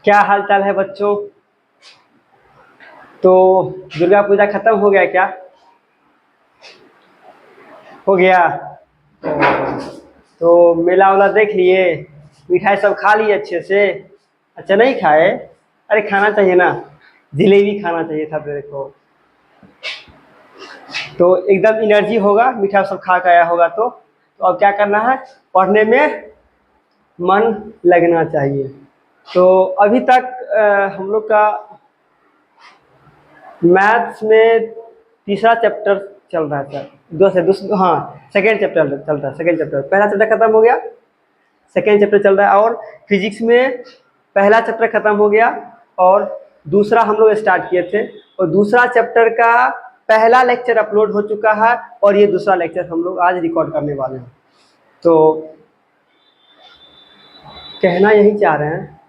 क्या हाल चाल है बच्चों। तो दुर्गा पूजा खत्म हो गया क्या? हो गया। तो मेला वाला देख लिए, मिठाई सब खा लिए अच्छे से? अच्छा नहीं खाए? अरे खाना चाहिए ना, जलेबी खाना चाहिए था तेरे को। तो एकदम एनर्जी होगा, मिठाई सब खा के आया होगा तो अब क्या करना है, पढ़ने में मन लगना चाहिए। तो अभी तक हम लोग का मैथ्स में तीसरा चैप्टर चल रहा था। हाँ, सेकेंड चैप्टर चल रहा है। सेकेंड चैप्टर, पहला चैप्टर खत्म हो गया, सेकेंड चैप्टर चल रहा है। और फिजिक्स में पहला चैप्टर खत्म हो गया और दूसरा हम लोग स्टार्ट किए थे, और दूसरा चैप्टर का पहला लेक्चर अपलोड हो चुका है और ये दूसरा लेक्चर हम लोग आज रिकॉर्ड करने वाले हैं। तो कहना यही चाह रहे हैं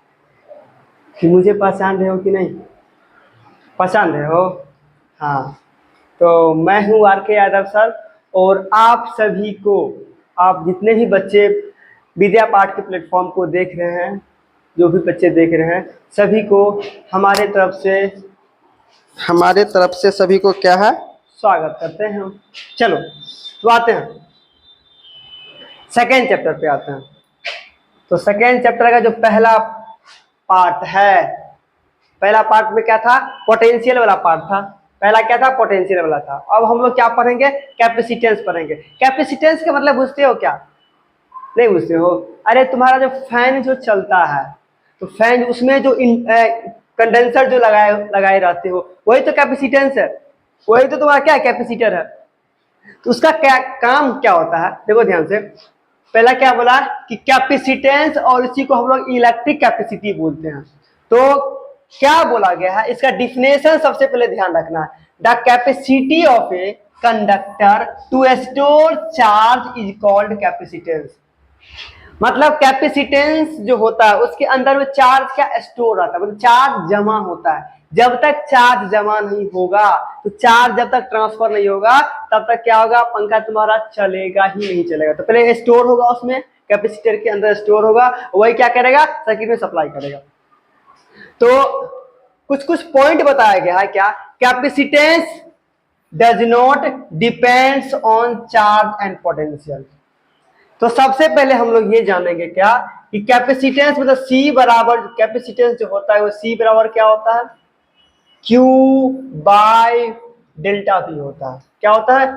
कि मुझे पहचान रहे हो कि नहीं? पहचान रहे हो? हाँ। तो मैं हूँ आर के यादव सर, और आप सभी को, आप जितने भी बच्चे विद्या पाठ के प्लेटफॉर्म को देख रहे हैं, जो भी बच्चे देख रहे हैं, सभी को हमारे तरफ से सभी को क्या है, स्वागत करते हैं हम। चलो तो आते हैं सेकेंड चैप्टर पे आते हैं। तो सेकेंड चैप्टर का जो पहला पार्ट है, पहला पार्ट में क्या था, पोटेंशियल वाला पार्ट था। पहला क्या था, पोटेंशियल वाला था। अब हम लोग क्या पढ़ेंगे, कैपेसिटेंस पढ़ेंगे। कैपेसिटेंस का मतलब बुझते हो क्या? नहीं बुझते हो? अरे तुम्हारा जो फैन जो चलता है, तो फैन उसमें जो कंडेंसर जो लगाए रहते हो, वही तो कैपेसिटेंस है, वही तो तुम्हारा क्या कैपेसिटर है। तो उसका क्या काम क्या होता है, देखो ध्यान से। पहला क्या बोला कि कैपेसिटेंस, और इसी को हम लोग इलेक्ट्रिक कैपेसिटी बोलते हैं। तो क्या बोला गया है, इसका डिफिनेशन सबसे पहले ध्यान रखना है। The capacitance of a conductor to store charge is called capacitance. मतलब कैपेसिटेंस जो होता है उसके अंदर में चार्ज क्या स्टोर रहता है, मतलब चार्ज जमा होता है। जब तक चार्ज जमा नहीं होगा, तो चार्ज जब तक ट्रांसफर नहीं होगा, तब तक क्या होगा, पंखा तुम्हारा चलेगा ही नहीं चलेगा। तो पहले स्टोर होगा, उसमें कैपेसिटर के अंदर स्टोर होगा, वही क्या करेगा, सर्किट में सप्लाई करेगा। तो कुछ कुछ पॉइंट बताया गया है। क्या, capacitance does not depends on charge and potential. तो सबसे पहले हम लोग ये जानेंगे क्या, कि कैपेसिटेंस मतलब सी बराबर, कैपेसिटेंस जो होता है वो सी बराबर क्या होता है, Q बाय डेल्टा V होता है। क्या होता है,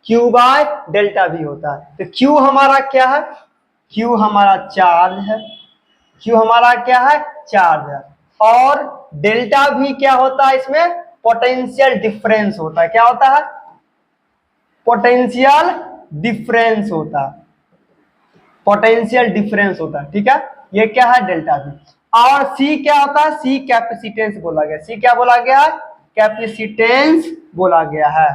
Q बाय डेल्टा V होता है। तो Q हमारा क्या है, Q हमारा चार्ज है, Q हमारा क्या है, चार्ज है। और डेल्टा V क्या होता है, इसमें पोटेंशियल डिफरेंस होता है। क्या होता है, पोटेंशियल डिफरेंस होता है, पोटेंशियल डिफरेंस होता है। ठीक है, ये क्या है, डेल्टा V। और C क्या होता है, C कैपेसिटेंस बोला गया। C क्या बोला गया है, कैपेसिटेंस बोला गया है।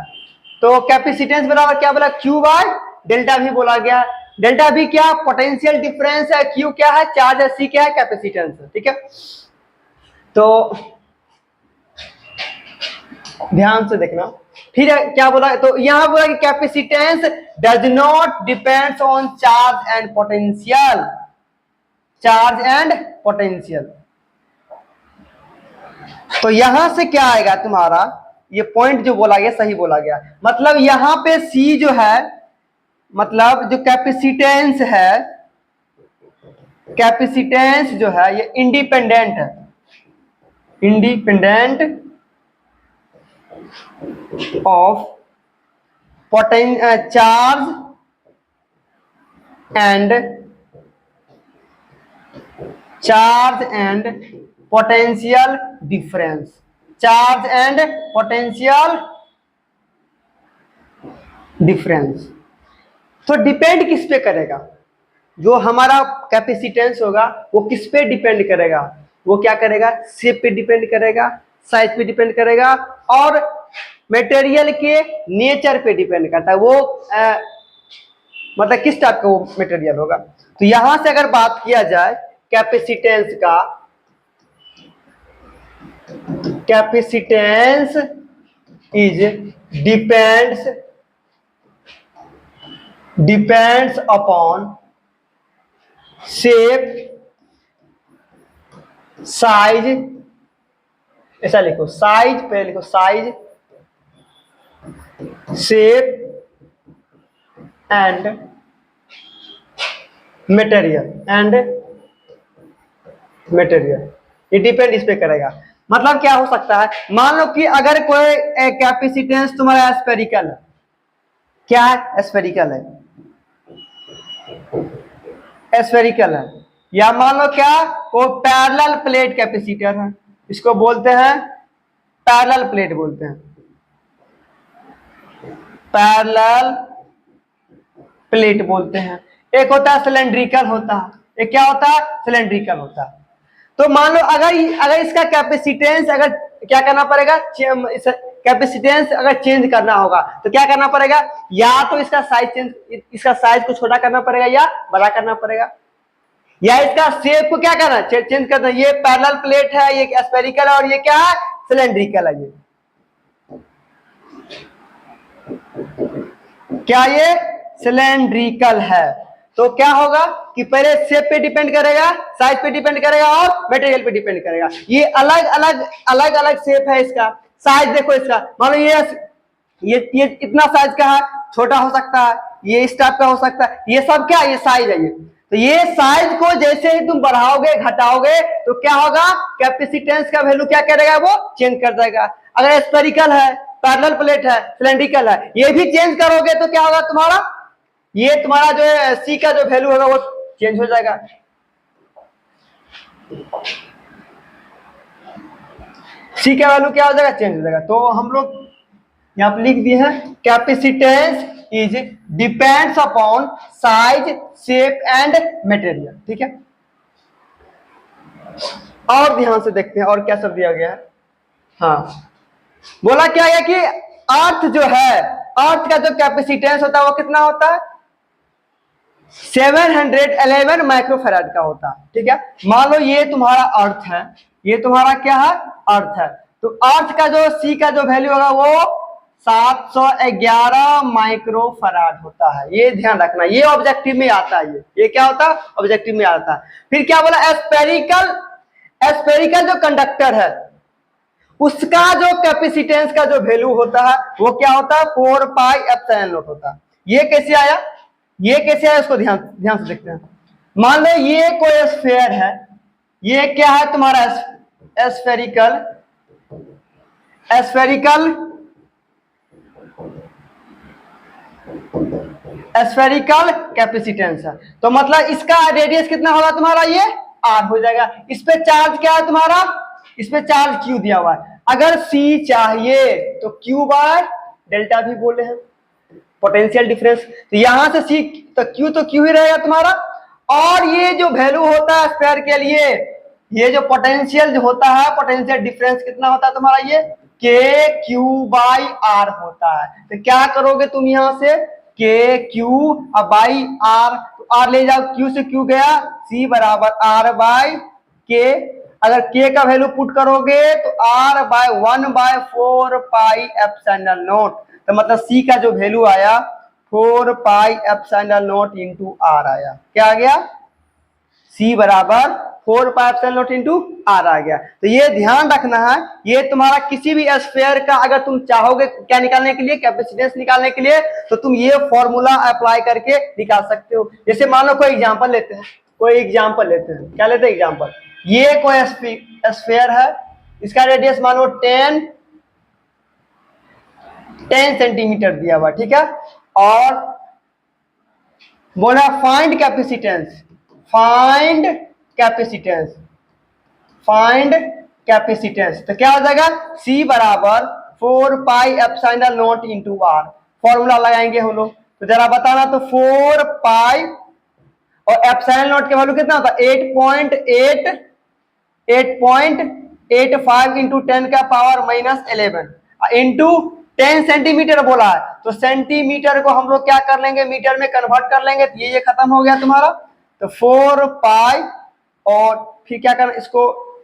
तो कैपेसिटेंस बराबर क्या बोला, Q बाय डेल्टा V बोला गया। डेल्टा V क्या, पोटेंशियल डिफरेंस है, Q क्या है, चार्ज है, C क्या है, कैपेसिटेंस है। ठीक है, तो ध्यान से देखना। फिर क्या बोला, तो यहां बोला कि capacitance does not depends on charge and potential, charge and potential. तो यहां से क्या आएगा तुम्हारा, ये पॉइंट जो बोला गया सही बोला गया। मतलब यहां पे सी जो है, मतलब जो कैपेसिटेंस है, कैपेसिटेंस जो है ये इंडिपेंडेंट है, independent of charge and potential difference, charge and potential difference. तो डिपेंड किस पे करेगा, जो हमारा कैपेसिटेंस होगा वो किस पे डिपेंड करेगा, वो क्या करेगा, शेप पे डिपेंड करेगा, साइज पे डिपेंड करेगा, और मटेरियल के नेचर पे डिपेंड करता है। वो मतलब किस टाइप का वो मटेरियल होगा। तो यहां से अगर बात किया जाए कैपेसिटेंस का, capacitance is depends upon shape size, ऐसा लिखो साइज, पहले लिखो साइज, शेप एंड मटेरियल, ये डिपेंड इस पे करेगा। मतलब क्या हो सकता है, मान लो कि अगर कोई कैपेसिटेंस तुम्हारा स्फेरिकल है, क्या है, स्फेरिकल है, स्फेरिकल है, या मान लो क्या वो पैरेलल प्लेट कैपेसिटर है, इसको बोलते हैं पैरेलल प्लेट बोलते हैं, पैरेलल प्लेट बोलते हैं। एक होता है सिलेंड्रिकल होता है, एक क्या होता है, सिलेंड्रिकल होता है। तो मान लो अगर इसका कैपेसिटेंस अगर क्या करना पड़ेगा, कैपेसिटेंस अगर चेंज करना होगा तो क्या करना पड़ेगा, या तो इसका साइज चेंज, इसका साइज को छोटा करना पड़ेगा या बड़ा करना पड़ेगा, या इसका शेप को क्या करना, चेंज करना। ये पैरेलल प्लेट है, ये स्फेरिकल है, और ये क्या है, सिलेंड्रिकल है। ये क्या, ये सिलेंड्रिकल है। तो क्या होगा कि पहले शेप पे डिपेंड करेगा, साइज पे डिपेंड करेगा और मटेरियल पे डिपेंड करेगा। ये अलग अलग शेप है इसका, साइज देखो इसका, मान लो ये इतना साइज का है, छोटा हो सकता है, ये इस टाइप का हो सकता है, ये सब क्या, ये साइज है। ये तो ये साइज को जैसे ही तुम बढ़ाओगे घटाओगे तो क्या होगा, कैपेसिटेंस का वैल्यू क्या करेगा, वो चेंज कर देगा। अगर स्फेरिकल है, पैरेलल प्लेट है, सिलेंड्रिकल है, ये भी चेंज करोगे तो क्या होगा तुम्हारा, ये तुम्हारा जो है सी का जो वैल्यू होगा वो चेंज हो जाएगा। सी का वैल्यू क्या हो जाएगा, चेंज हो जाएगा। तो हम लोग यहां पर लिख दिए हैं capacitance is depends upon size, shape and material. ठीक है, और ध्यान से देखते हैं और क्या सब दिया गया है। हाँ, बोला क्या है कि अर्थ जो है, अर्थ का जो कैपेसिटेंस होता है वो कितना होता है, 711 माइक्रोफैराड का होता है। ठीक है, मान लो ये तुम्हारा अर्थ है, ये तुम्हारा क्या है, अर्थ है। तो अर्थ का जो सी का जो वैल्यू होगा वो 711 माइक्रोफैराड होता है। ये ध्यान रखना, ये ऑब्जेक्टिव में आता है, ये क्या होता है, ऑब्जेक्टिव में आता है। फिर क्या बोला, स्फेरिकल जो कंडक्टर है उसका जो कैपेसिटेंस का जो वैल्यू होता है वो क्या होता है, 4 पाई एप्सिलॉन नॉट होता है। ये कैसे आया, ये कैसे आया, उसको ध्यान से देखते हैं। मान लो ये कोई स्फीयर है, ये क्या है तुम्हारा, स्फेरिकल कैपेसिटेंस है। तो मतलब इसका रेडियस कितना होगा तुम्हारा, ये आर हो जाएगा। इस पे चार्ज क्या है तुम्हारा, इस पे चार्ज क्यू दिया हुआ है। अगर सी चाहिए तो क्यू बाय डेल्टा भी बोले हैं, पोटेंशियल डिफरेंस। तो यहां से सी तो क्यू ही रहेगा तुम्हारा। और ये जो वैल्यू होता है स्फीयर के लिए, ये जो पोटेंशियल जो होता है, पोटेंशियल डिफरेंस कितना होता है तुम्हारा, ये के क्यू बाई आर होता है। तो क्या करोगे तुम यहां से, के क्यू बाई आर, तो आर ले जाओ, क्यू से क्यू गया, सी बराबर आर बाई के। अगर के का वैल्यू पुट करोगे तो R by 1/4 pi epsilon naught. तो मतलब सी का जो वैल्यू आया 4 pi epsilon naught into R आया। क्या आ गया, सी बराबर 4 pi epsilon naught into R आ गया। तो ये ध्यान रखना है, ये तुम्हारा किसी भी स्फीयर का अगर तुम चाहोगे क्या निकालने के लिए, कैपेसिटेंस निकालने के लिए, तो तुम ये फॉर्मूला अप्लाई करके निकाल सकते हो। जैसे मान लो कोई एग्जांपल लेते हैं, क्या लेते हैं एग्जांपल। ये कोई स्फीयर है, इसका रेडियस मानो 10 सेंटीमीटर दिया हुआ। ठीक है, और बोला फाइंड कैपेसिटेंस, तो क्या हो जाएगा, C बराबर 4 pi epsilon naught into R. Formula लगाएंगे हम लोग, तो जरा बताना, तो 4 पाई और एप्सिलॉन नॉट के वैल्यू कितना होता है, 8.85 इंटू 10 का पावर माइनस 11 इंटू 10 सेंटीमीटर बोला है। तो सेंटीमीटर को हम लोग क्या कर लेंगे, मीटर में कन्वर्ट कर लेंगे। तो ये खत्म हो गया तुम्हारा। तो 4 पाई और फिर क्या करना, इसको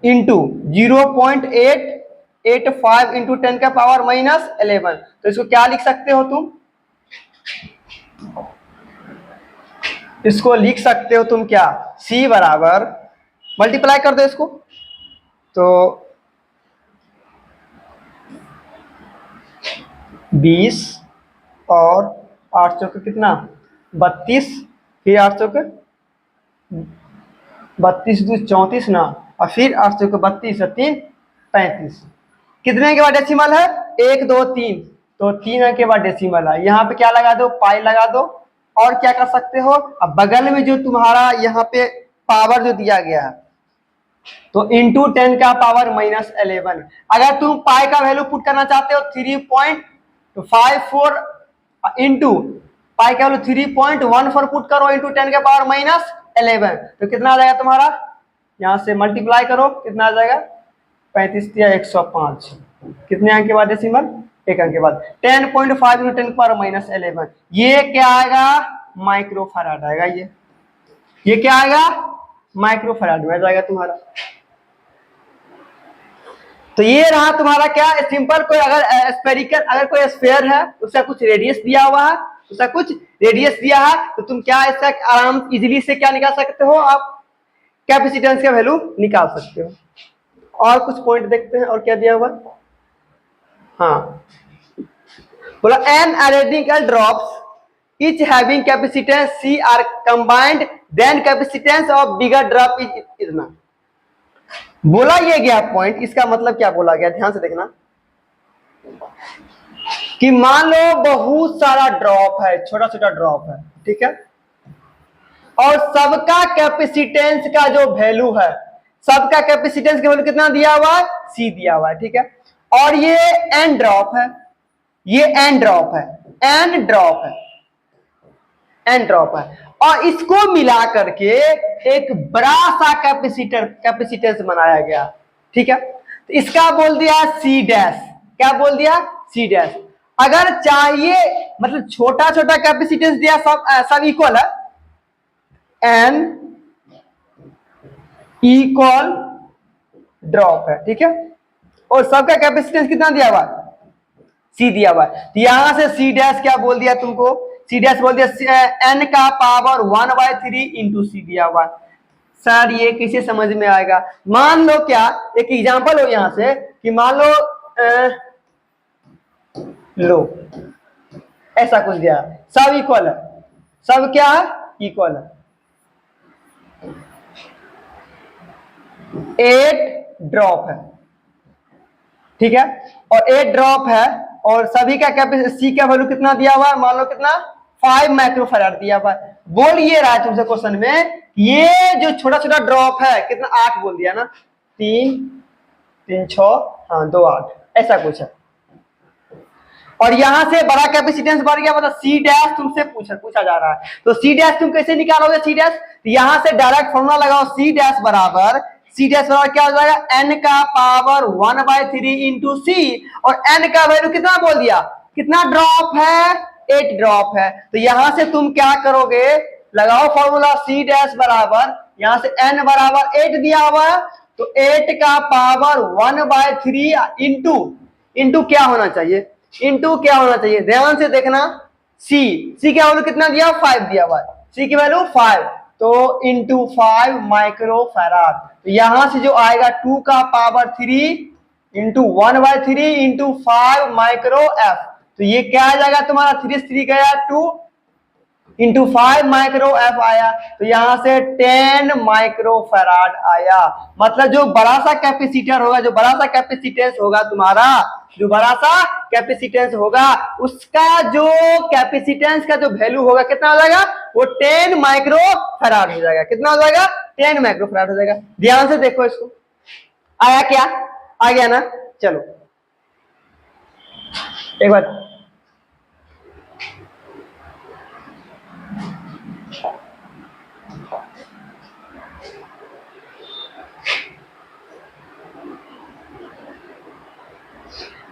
इंटू 0.885 इंटू 10 का पावर माइनस 11। तो इसको क्या लिख सकते हो तुम, इसको लिख सकते हो तुम क्या, C बराबर मल्टीप्लाई कर दो इसको, तो 20 और 8 चौके कितना 32, फिर 8 चौके 32 दूनी 34 ना, और फिर 8 चौके 32 और 3 35। कितने के बाद डेसिमल है 1 2 3, तो 3 के बाद डेसिमल है। यहाँ पे क्या लगा दो पाई लगा दो, और क्या कर सकते हो अब बगल में जो तुम्हारा यहाँ पे पावर जो दिया गया है तो इंटू 10 का पावर -11। अगर तुम पाई का वैल्यू पुट करना चाहते हो 3.54 इंटू पाई का वैल्यू 3.14 पुट करो इंटू 10 का पावर -11, तो कितना आ जाएगा तुम्हारा, यहां से मल्टीप्लाई करो कितना आ जाएगा 35 या 105। कितने अंक के बाद डेसिमल 1 अंक के बाद 10.5 इंटू 10 पावर -11, ये क्या आएगा माइक्रोफैराड आएगा। ये क्या आएगा माइक्रोफैराड में जाएगा तुम्हारा। तो ये रहा तुम्हारा क्या सिंपल, कोई अगर स्फेरिकल अगर कोई स्फेयर है उसका कुछ रेडियस दिया हुआ है, उसका कुछ रेडियस दिया है, तो तुम क्या इसका आराम इजीली से क्या निकाल सकते हो, आप कैपेसिटेंस का वैल्यू निकाल सकते हो। और कुछ पॉइंट देखते हैं और क्या दिया हुआ, हाँ बोला an identical drops each having capacitance C are combined then capacitance of bigger drop is इतना बोला ये गया पॉइंट। इसका मतलब क्या बोला गया ध्यान से देखना कि मान लो बहुत सारा ड्रॉप है, छोटा छोटा ड्रॉप है, ठीक है, और सबका कैपेसिटेंस का जो वैल्यू है, सबका कैपेसिटेंस का वैल्यू कितना दिया हुआ है C दिया हुआ है, ठीक है, और ये एन ड्रॉप है, ये एन ड्रॉप है, एन ड्रॉप है, एन ड्रॉप है, और इसको मिला करके एक बड़ा सा कैपेसिटेंस बनाया गया, ठीक है, तो इसका बोल दिया सी डैश। क्या बोल दिया सी डैश। अगर चाहिए मतलब छोटा छोटा कैपेसिटेंस दिया, सब इक्वल है, एन इक्वल ड्रॉप है, ठीक है, और सबका कैपेसिटेंस कितना दिया हुआ सी दिया हुआ है, तो यहां से सी डैश क्या बोल दिया तुमको, सी डैश बोल दिया एन का पावर 1/3 इंटू सी दिया हुआ। सर ये कैसे समझ में आएगा, मान लो क्या एक एग्जांपल हो यहां से कि मान लो लो ऐसा कुछ दिया, सब इक्वल है, सब क्या है इक्वल है, 8 ड्रॉप है, ठीक है, और 8 ड्रॉप है, और सभी का कैपेसिटी सी का वैल्यू कितना दिया हुआ है, मान लो कितना 5 माइक्रोफैराड दिया हुआ है। बोल ये रहा है तुमसे क्वेश्चन में, ये जो छोटा छोटा ड्रॉप है कितना 8 बोल दिया ना, 3 3 6 हाँ 2 8 ऐसा कुछ है, और यहां से बड़ा कैपेसिटेंस बढ़ गया, मतलब सी डैश तुमसे पूछा जा रहा है, तो सी डैश तुम कैसे निकालोगे सी डैश, तो यहां से डायरेक्ट फॉर्मूला लगाओ, सी डैश बराबर क्या हो जाएगा n का पावर 1/3 इंटू सी, और n का वैल्यू कितना बोल दिया, कितना ड्रॉप है 8 ड्रॉप है, तो यहां से तुम क्या करोगे लगाओ फॉर्मूला सी डैश बराबर, यहां से n बराबर 8 दिया हुआ है, तो 8 का पावर 1/3 इंटू क्या होना चाहिए, इंटू क्या होना चाहिए, ध्यान से देखना, सी का वैल्यू कितना दिया 5 दिया हुआ है, सी की वैल्यू 5, तो इंटू 5 माइक्रोफैराड, तो यहां से जो आएगा 2 का power 3 into 1/3 into 5 micro F, तो ये क्या आ जाएगा तुम्हारा 3 गया 2 इंटू 5 माइक्रो एफ आया, तो यहां से 10 माइक्रोफैराड आया। मतलब जो बड़ा सा कैपेसिटर होगा, जो बड़ा सा कैपेसिटेंस होगा तुम्हारा, जो बड़ा सा कैपेसिटेंस होगा उसका जो कैपेसिटेंस का जो वैल्यू होगा कितना हो जाएगा, वो 10 माइक्रोफैराड हो जाएगा। कितना हो जाएगा 10 माइक्रोफैराड हो जाएगा। ध्यान से देखो इसको, आया क्या, आ गया ना। चलो एक बार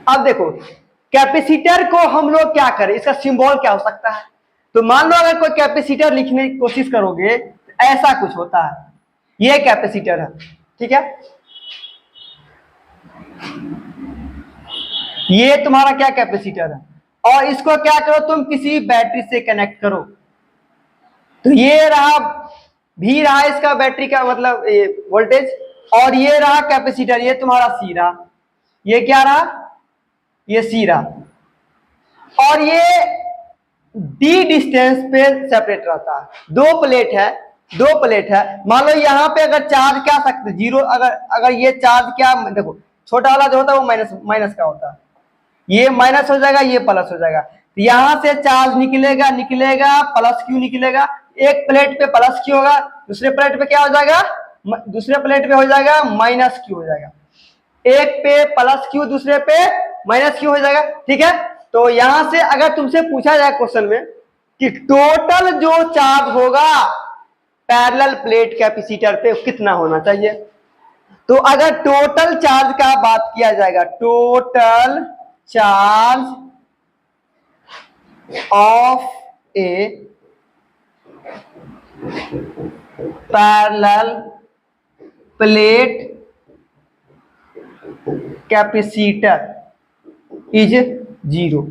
अब देखो कैपेसिटर को हम लोग क्या करें, इसका सिंबल क्या हो सकता है, तो मान लो अगर कोई कैपेसिटर लिखने की कोशिश करोगे तो ऐसा कुछ होता है, ये कैपेसिटर है, ठीक है, ये तुम्हारा क्या कैपेसिटर है, और इसको क्या करो तुम किसी बैटरी से कनेक्ट करो, तो ये रहा V रहा इसका बैटरी का मतलब वोल्टेज, और ये रहा कैपेसिटर, ये तुम्हारा C रहा, ये क्या रहा, ये C रहा, और ये D डिस्टेंस पे सेपरेट रहता है। दो प्लेट है, दो प्लेट है, मान लो यहाँ पे अगर चार्ज क्या सकते जीरो, अगर ये चार्ज क्या, देखो छोटा वाला जो होता है वो माइनस माइनस का होता है, ये माइनस हो जाएगा, ये प्लस हो जाएगा, तो यहां से चार्ज निकलेगा, प्लस क्यू निकलेगा, एक प्लेट पे प्लस क्यू होगा, दूसरे प्लेट पे क्या हो जाएगा, दूसरे प्लेट पे हो जाएगा माइनस क्यू हो जाएगा, एक पे प्लस क्यू, दूसरे पे माइनस क्यू हो जाएगा। ठीक है, तो यहां से अगर तुमसे पूछा जाए क्वेश्चन में कि टोटल जो चार्ज होगा पैरेलल प्लेट कैपेसिटर पे कितना होना चाहिए, तो अगर टोटल चार्ज का बात किया जाएगा, total charge of A parallel plate capacitor is 0,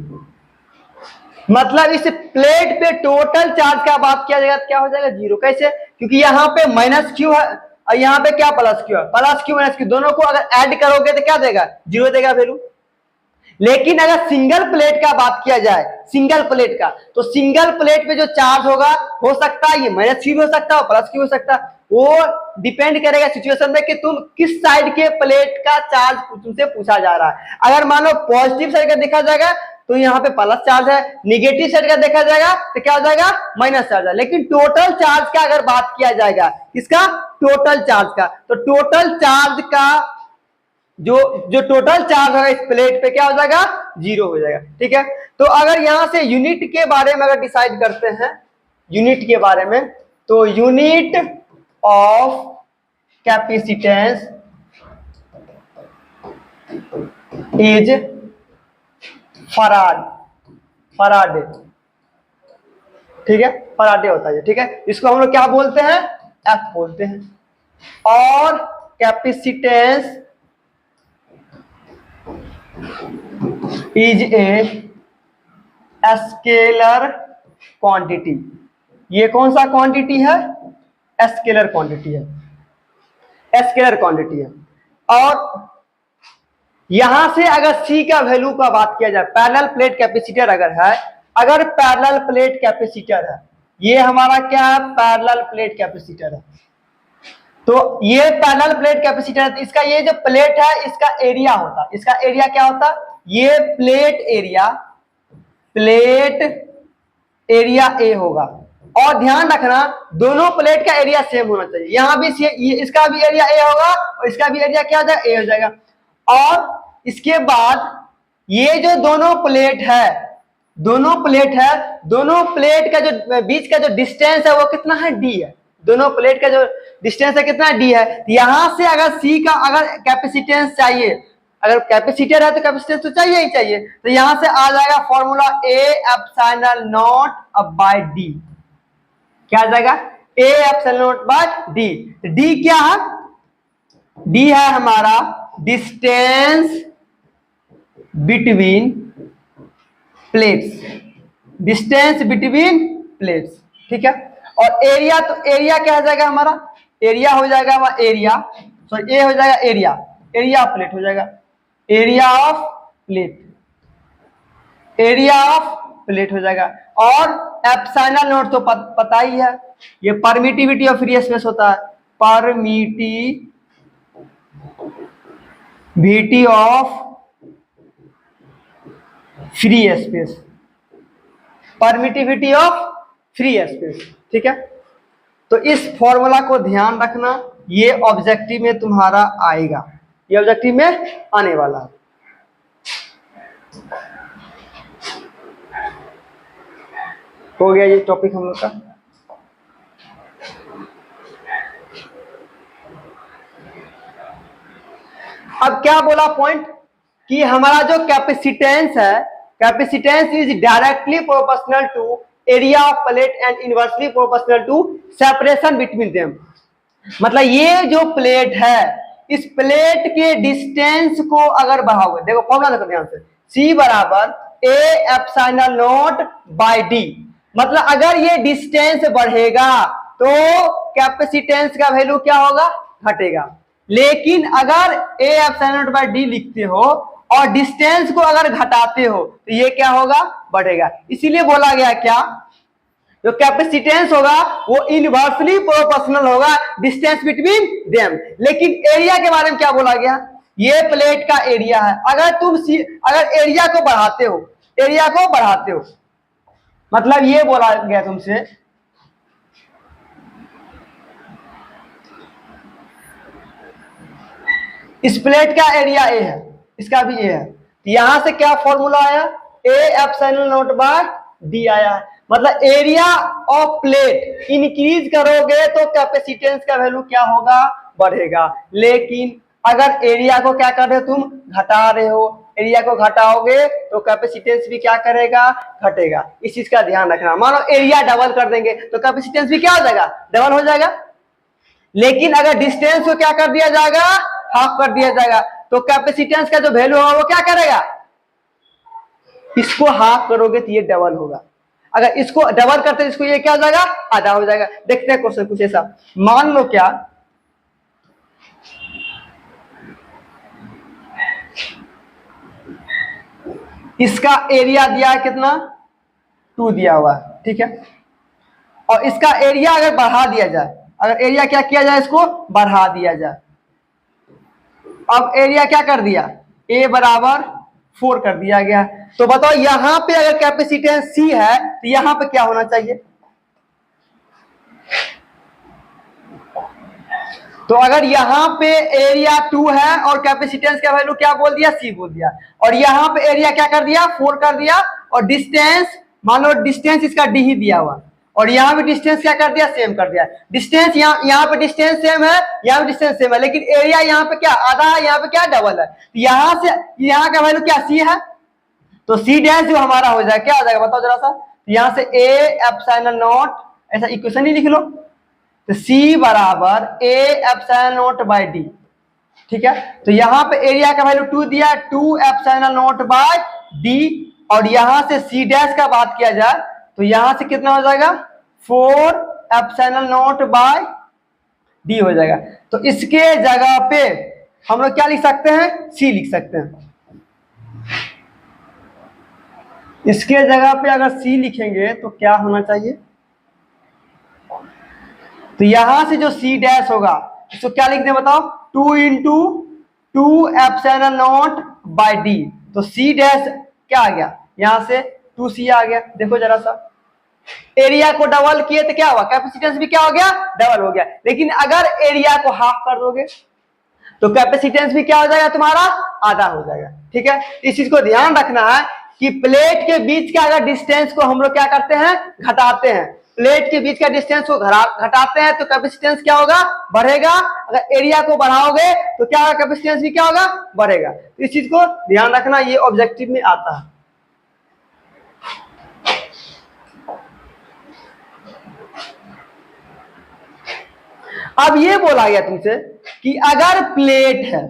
मतलब इस प्लेट पे टोटल चार्ज का बात किया जाएगा तो क्या हो जाएगा 0। कैसे, क्योंकि यहाँ पे माइनस क्यू है और यहाँ पे क्या प्लस क्यू है, प्लस क्यू माइनस क्यू दोनों को अगर ऐड करोगे तो क्या देगा, 0 देगा वैल्यू। लेकिन अगर सिंगल प्लेट का बात किया जाए, सिंगल प्लेट का, तो सिंगल प्लेट पे जो चार्ज होगा हो सकता है ये माइनस क्यू हो सकता है, प्लस क्यू हो सकता है, वो डिपेंड करेगा सिचुएशन में कि तुम किस साइड के प्लेट का चार्ज तुमसे पूछा जा रहा है। अगर मान लो पॉजिटिव साइड का देखा जाएगा तो यहाँ पे प्लस चार्ज है, निगेटिव साइड का देखा जाएगा तो क्या हो जाएगा, माइनस चार्ज है। लेकिन टोटल चार्ज का अगर बात किया जाएगा, किसका, टोटल चार्ज का, तो टोटल चार्ज का जो टोटल चार्ज होगा इस प्लेट पे क्या हो जाएगा, 0 हो जाएगा। ठीक है, तो अगर यहां से यूनिट के बारे में अगर डिसाइड करते हैं, यूनिट के बारे में, तो unit of capacitance is Faraday. ठीक है, फराडे होता है। ठीक है, इसको हम लोग क्या बोलते हैं, एफ बोलते हैं। और capacitance is a scalar quantity. ये कौन सा क्वांटिटी है, स्केलर क्वांटिटी है, स्केलर क्वांटिटी है। और यहां से अगर C का वैल्यू का बात किया जाए, पैरेलल प्लेट कैपेसिटर अगर है, अगर पैरेलल प्लेट कैपेसिटर है, ये हमारा क्या है, पैरेलल प्लेट कैपेसिटर है, तो ये पैरेलल प्लेट कैपेसिटर है, इसका ये जो प्लेट है इसका एरिया होता, इसका एरिया क्या होता, ये प्लेट एरिया ए होगा। और ध्यान रखना दोनों प्लेट का एरिया सेम होना चाहिए, यहां भी इसका भी एरिया ए होगा और इसका भी एरिया क्या हो जाएगा, ए हो जाएगा। और इसके बाद ये जो दोनों प्लेट है, दोनों प्लेट का जो बीच का जो डिस्टेंस है वो कितना है, डी है। दोनों प्लेट का जो डिस्टेंस है कितना, डी है। यहां से अगर C का अगर कैपेसिटेंस चाहिए, अगर कैपेसिटर है तो कैपेसिटेंस तो चाहिए ही चाहिए, तो यहां से आ जाएगा फॉर्मूला A एप्सिलॉन नॉट अब बाय डी। क्या आ जाएगा, A epsilon naught by D. D क्या है, डी है हमारा distance between plates, distance between plates. ठीक है, और एरिया, तो एरिया क्या हो जाएगा हमारा, एरिया हो जाएगा हमारा एरिया, सॉरी ए हो जाएगा एरिया, एरिया ऑफ प्लेट हो जाएगा, area of plate, area of plate हो जाएगा। और एप्सिलॉन नॉट तो पता ही है, ये परमिटिविटी ऑफ फ्री स्पेस होता है, permittivity of free space, permittivity of free space. ठीक है, तो इस फॉर्मूला को ध्यान रखना, ये ऑब्जेक्टिव में तुम्हारा आएगा, ये ऑब्जेक्टिव में आने वाला है। हो गया ये टॉपिक हम लोग का। अब क्या बोला पॉइंट कि हमारा जो कैपेसिटेंस है, capacitance is directly proportional to area of plate and inversely proportional to separation between them. मतलब ये जो प्लेट है, इस प्लेट के डिस्टेंस को अगर बढ़ाओगे, देखो फॉर्मूला देखो ध्यान से, C बराबर A epsilon naught by D। मतलब अगर ये डिस्टेंस बढ़ेगा तो कैपेसिटेंस का वैल्यू क्या होगा, घटेगा। लेकिन अगर A epsilon naught by D लिखते हो और डिस्टेंस को अगर घटाते हो तो ये क्या होगा, बढ़ेगा। इसीलिए बोला गया क्या, जो कैपेसिटेंस होगा वो इनवर्सली प्रोपोर्शनल होगा डिस्टेंस बिटवीन देम। लेकिन एरिया के बारे में क्या बोला गया, ये प्लेट का एरिया है, अगर तुम अगर एरिया को बढ़ाते हो मतलब ये बोला गया तुमसे इस प्लेट का एरिया ए है, इसका भी ए है, यहां से क्या फॉर्मूला आया, A epsilon naught by D आया है। मतलब एरिया ऑफ प्लेट इंक्रीज करोगे तो कैपेसिटेंस का वैल्यू क्या होगा, बढ़ेगा। लेकिन अगर एरिया को क्या कर रहे हो, तुम घटा रहे हो, एरिया को घटाओगे तो कैपेसिटेंस भी क्या करेगा, घटेगा। इस चीज का ध्यान रखना। मानो एरिया डबल कर देंगे तो कैपेसिटेंस भी क्या हो जाएगा, डबल हो जाएगा। लेकिन अगर डिस्टेंस को क्या कर दिया जाएगा, हाफ कर दिया जाएगा, तो कैपेसिटेंस का जो वैल्यू होगा वो क्या करेगा, इसको हाफ करोगे तो ये डबल होगा। अगर इसको डबल करते हैं इसको ये क्या हो जाएगा, आधा हो जाएगा। देखते हैं क्वेश्चन कुछ ऐसा, मान लो क्या इसका एरिया दिया है कितना, 2 दिया हुआ है, ठीक है। और इसका एरिया अगर बढ़ा दिया जाए, अगर एरिया क्या किया जाए, इसको बढ़ा दिया जाए। अब एरिया क्या कर दिया, ए बराबर 4 कर दिया गया। तो बताओ यहां पे अगर कैपेसिटेंस सी है तो यहां पे क्या होना चाहिए, तो अगर यहां पे एरिया 2 है और कैपेसिटेंस का वैल्यू क्या बोल दिया, सी बोल दिया, और यहां पे एरिया क्या कर दिया, 4 कर दिया, और डिस्टेंस मान लो डिस्टेंस इसका डी ही दिया हुआ, और यहाँ पे डिस्टेंस क्या कर दिया, सेम कर दिया। डिस्टेंस यहाँ पे डिस्टेंस सेम है, यहाँ पे डिस्टेंस सेम है, लेकिन एरिया यहाँ पे क्या आधा है, यहाँ पे क्या डबल है। यहाँ से यहाँ का वैल्यू क्या, सी है, तो सी डैश जो हमारा हो जाए क्या हो जाएगा, बताओ जरा सा। यहाँ से ए एप्सिलॉन नॉट, ऐसा इक्वेशन ही लिख लो, तो सी बराबर A epsilon naught by D, ठीक है। तो यहाँ पे एरिया का वैल्यू 2 दिया, 2 एप्सिलॉन नॉट बाय डी, और यहां से सी डैश का बात किया जाए तो यहां से कितना हो जाएगा, 4 एप्सिलॉन नॉट बाय डी हो जाएगा। तो इसके जगह पे हम लोग क्या लिख सकते हैं, सी लिख सकते हैं। इसके जगह पे अगर सी लिखेंगे तो क्या होना चाहिए, तो यहां से जो सी डैश होगा इसको क्या लिख दें, बताओ, 2 into 2 epsilon naught by D. तो सी डैश क्या आ गया, यहां से 2c आ गया। देखो जरा सा, एरिया को डबल किए तो क्या हुआ, कैपेसिटेंस भी क्या हो गया, डबल हो गया। लेकिन अगर एरिया को हाफ कर दोगे तो कैपेसिटेंस भी क्या हो जाएगा, तुम्हारा आधा हो जाएगा, ठीक है। इस चीज को ध्यान रखना है कि प्लेट के बीच का अगर डिस्टेंस को हम लोग क्या करते हैं, घटाते हैं, प्लेट के बीच का डिस्टेंस को घटाते हैं तो कैपेसिटेंस क्या होगा, बढ़ेगा। अगर एरिया को बढ़ाओगे तो क्या होगा, कैपेसिटेंस भी क्या होगा, बढ़ेगा। इस चीज को ध्यान रखना, ये ऑब्जेक्टिव में आता है। अब ये बोला गया तुमसे कि अगर प्लेट है,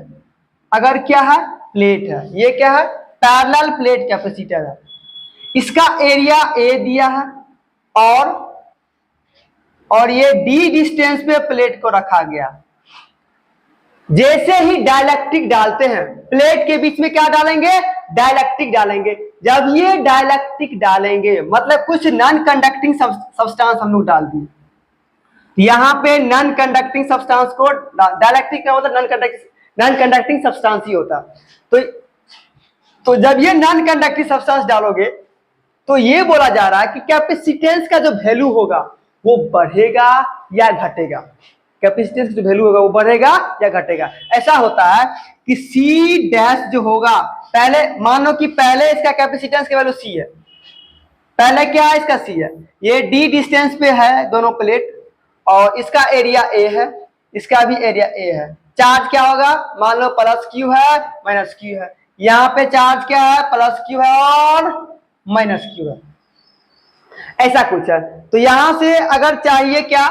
अगर क्या है, प्लेट है, ये क्या है, पैरेलल प्लेट कैपेसिटर है, इसका एरिया ए दिया है और ये डी डिस्टेंस पे प्लेट को रखा गया। जैसे ही डाइलेक्ट्रिक डालते हैं, प्लेट के बीच में क्या डालेंगे, डाइलेक्ट्रिक डालेंगे। जब ये डाइलेक्ट्रिक डालेंगे मतलब कुछ नॉन कंडक्टिंग सब्सटेंस हम लोग डाल दिए, यहां पे नॉन कंडक्टिंग सब्सटेंस को, डाइलेक्ट्रिक का मतलब नॉन कंडक्टिंग सब्सटेंस ही होता। तो जब ये नॉन कंडक्टिंग सब्सटेंस डालोगे तो ये बोला जा रहा है कि कैपेसिटेंस का जो वैल्यू होगा वो बढ़ेगा या घटेगा, कैपेसिटेंस जो वैल्यू होगा वो बढ़ेगा या घटेगा। ऐसा होता है कि सी डैश जो होगा, पहले मान लो कि पहले इसका कैपेसिटेंस की वैल्यू सी है, पहले क्या है, इसका सी है, ये डी डिस्टेंस पे है दोनों प्लेट, और इसका एरिया ए है, इसका भी एरिया ए है। चार्ज क्या होगा, मान लो प्लस क्यू है माइनस क्यू है, यहाँ पे चार्ज क्या है, प्लस क्यू है और माइनस क्यू है, ऐसा कुछ है। तो यहां से अगर चाहिए क्या,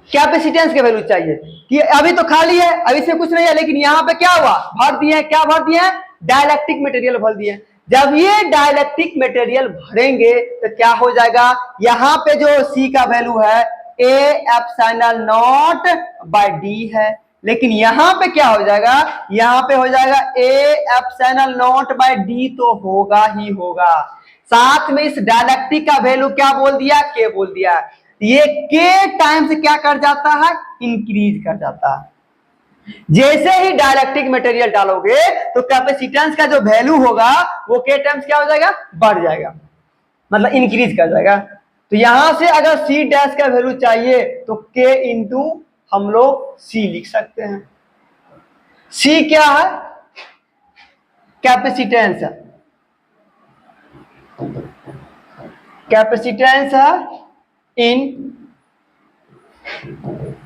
कैपेसिटेंस के वैल्यू चाहिए कि अभी तो खाली है, अभी इसमें कुछ नहीं है, लेकिन यहाँ पे क्या हुआ, भर दिए, क्या भर दिए, डाइलेक्ट्रिक मटेरियल भर दिए। जब ये डाइलेक्ट्रिक मटेरियल भरेंगे तो क्या हो जाएगा, यहाँ पे जो सी का वैल्यू है A epsilon naught by D है, लेकिन यहां पे क्या हो जाएगा, यहां पे हो जाएगा A epsilon naught by D, तो होगा ही होगा। साथ में इस डायलेक्ट्रिक का वैल्यू क्या बोल दिया, के बोल दिया। ये के टाइम्स क्या कर जाता है, इंक्रीज कर जाता है। जैसे ही डाइलेक्ट्रिक मटेरियल डालोगे तो कैपेसिटेंस का जो वैल्यू होगा वो के टाइम्स क्या हो जाएगा, बढ़ जाएगा, मतलब इंक्रीज कर जाएगा। तो यहां से अगर सी डैश का वैल्यू चाहिए तो के इंटू हम लोग सी लिख सकते हैं। सी क्या है, कैपेसिटेंस है, कैपेसिटेंस है इन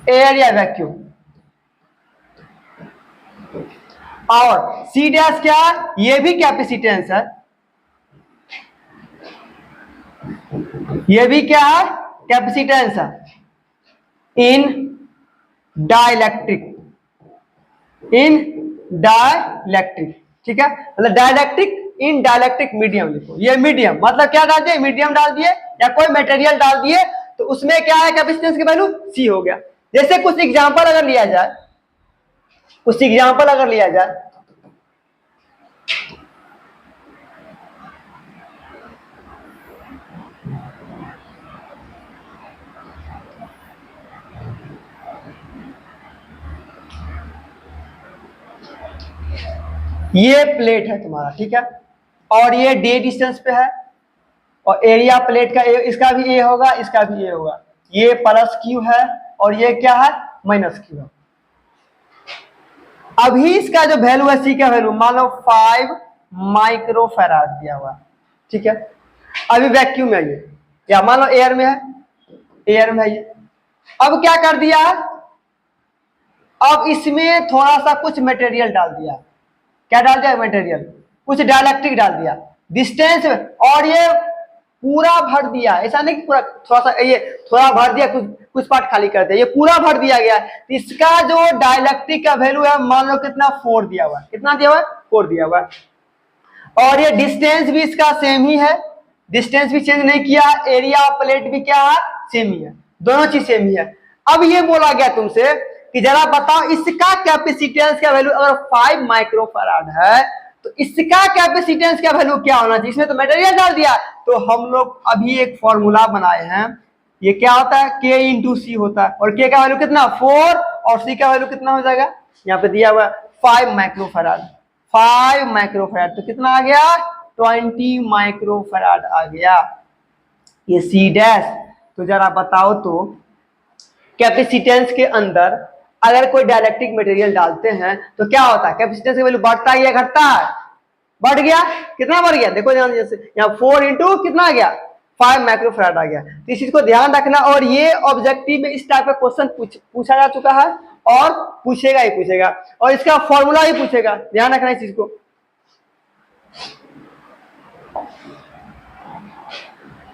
एयर या वैक्यूम। और सी डैश क्या है, ये भी कैपेसिटेंस है, ये भी क्या है, कैपेसिटेंस है इन डाइलेक्ट्रिक, इन डाइलेक्ट्रिक, ठीक है। मतलब डाइलेक्ट्रिक इन डाइलेक्ट्रिक मीडियम लिखो, ये मीडियम मतलब क्या डाल दिए, मीडियम डाल दिए या कोई मटेरियल डाल दिए तो उसमें क्या है, कैपेसिटेंस की वैल्यू सी हो गया। जैसे कुछ एग्जांपल अगर लिया जाए, कुछ एग्जांपल अगर लिया जाए, ये प्लेट है तुम्हारा, ठीक है, और ये डी डिस्टेंस पे है, और एरिया प्लेट का इसका भी ए होगा, इसका भी ए होगा, ये प्लस क्यू है और ये क्या है, माइनस क्यू है। अभी इसका जो वैल्यू है, सी का वैल्यू मान लो 5 माइक्रोफैराड दिया हुआ, ठीक है। अभी वैक्यूम में ये, या मान लो एयर में है, एयर में है ये। अब क्या कर दिया, अब इसमें थोड़ा सा कुछ मटेरियल डाल दिया, क्या डाल दिया, मटेरियल, कुछ डाइलेक्ट्रिक डाल दिया डिस्टेंस, और ये पूरा भर दिया, ऐसा नहीं कि पूरा, थोड़ा सा ये थोड़ा भर दिया, कुछ पार्ट खाली कर दिया, ये पूरा भर दिया गया। तो इसका जो डाइलेक्ट्रिक का वैल्यू है मान लो कितना, 4 दिया हुआ है, कितना दिया हुआ है, 4 दिया हुआ है। और ये डिस्टेंस भी इसका सेम ही है, डिस्टेंस भी चेंज नहीं किया, एरिया प्लेट भी क्या है, सेम ही है, दोनों चीज सेम ही है। अब ये बोला गया तुमसे कि जरा बताओ इसका कैपेसिटेंस का वैल्यू अगर 5 माइक्रोफैराड है तो इसका कैपेसिटेंस का वैल्यू क्या होना चाहिए। इसमें तो मटेरियल डाल दिया, तो हम लोग अभी एक फॉर्मूला बनाए हैं, ये क्या होता है, के इंटू सी होता है, और के का वैल्यू कितना, 4, और सी का वैल्यू कितना हो जाएगा, यहाँ पे दिया हुआ 5 माइक्रोफैराड, 5 माइक्रोफैराड, तो कितना आ गया, 20 माइक्रोफैराड आ गया, ये सी डैश। तो जरा बताओ तो कैपेसिटेंस के अंदर अगर कोई डाइलेक्ट्रिक मटेरियल डालते हैं तो क्या होता है, कैपेसिटेंस का वैल्यू बढ़ता है या घटता है, बढ़ गया, कितना बढ़ गया, देखो ध्यान, जैसे यहाँ 4 इंटू कितना आ गया, 5 माइक्रोफैराड आ गया। तो इस चीज को ध्यान रखना, और ये ऑब्जेक्टिव में इस टाइप का क्वेश्चन पूछा जा चुका है और पूछेगा ही पूछेगा, और इसका फॉर्मूला ही पूछेगा, ध्यान रखना इस चीज को।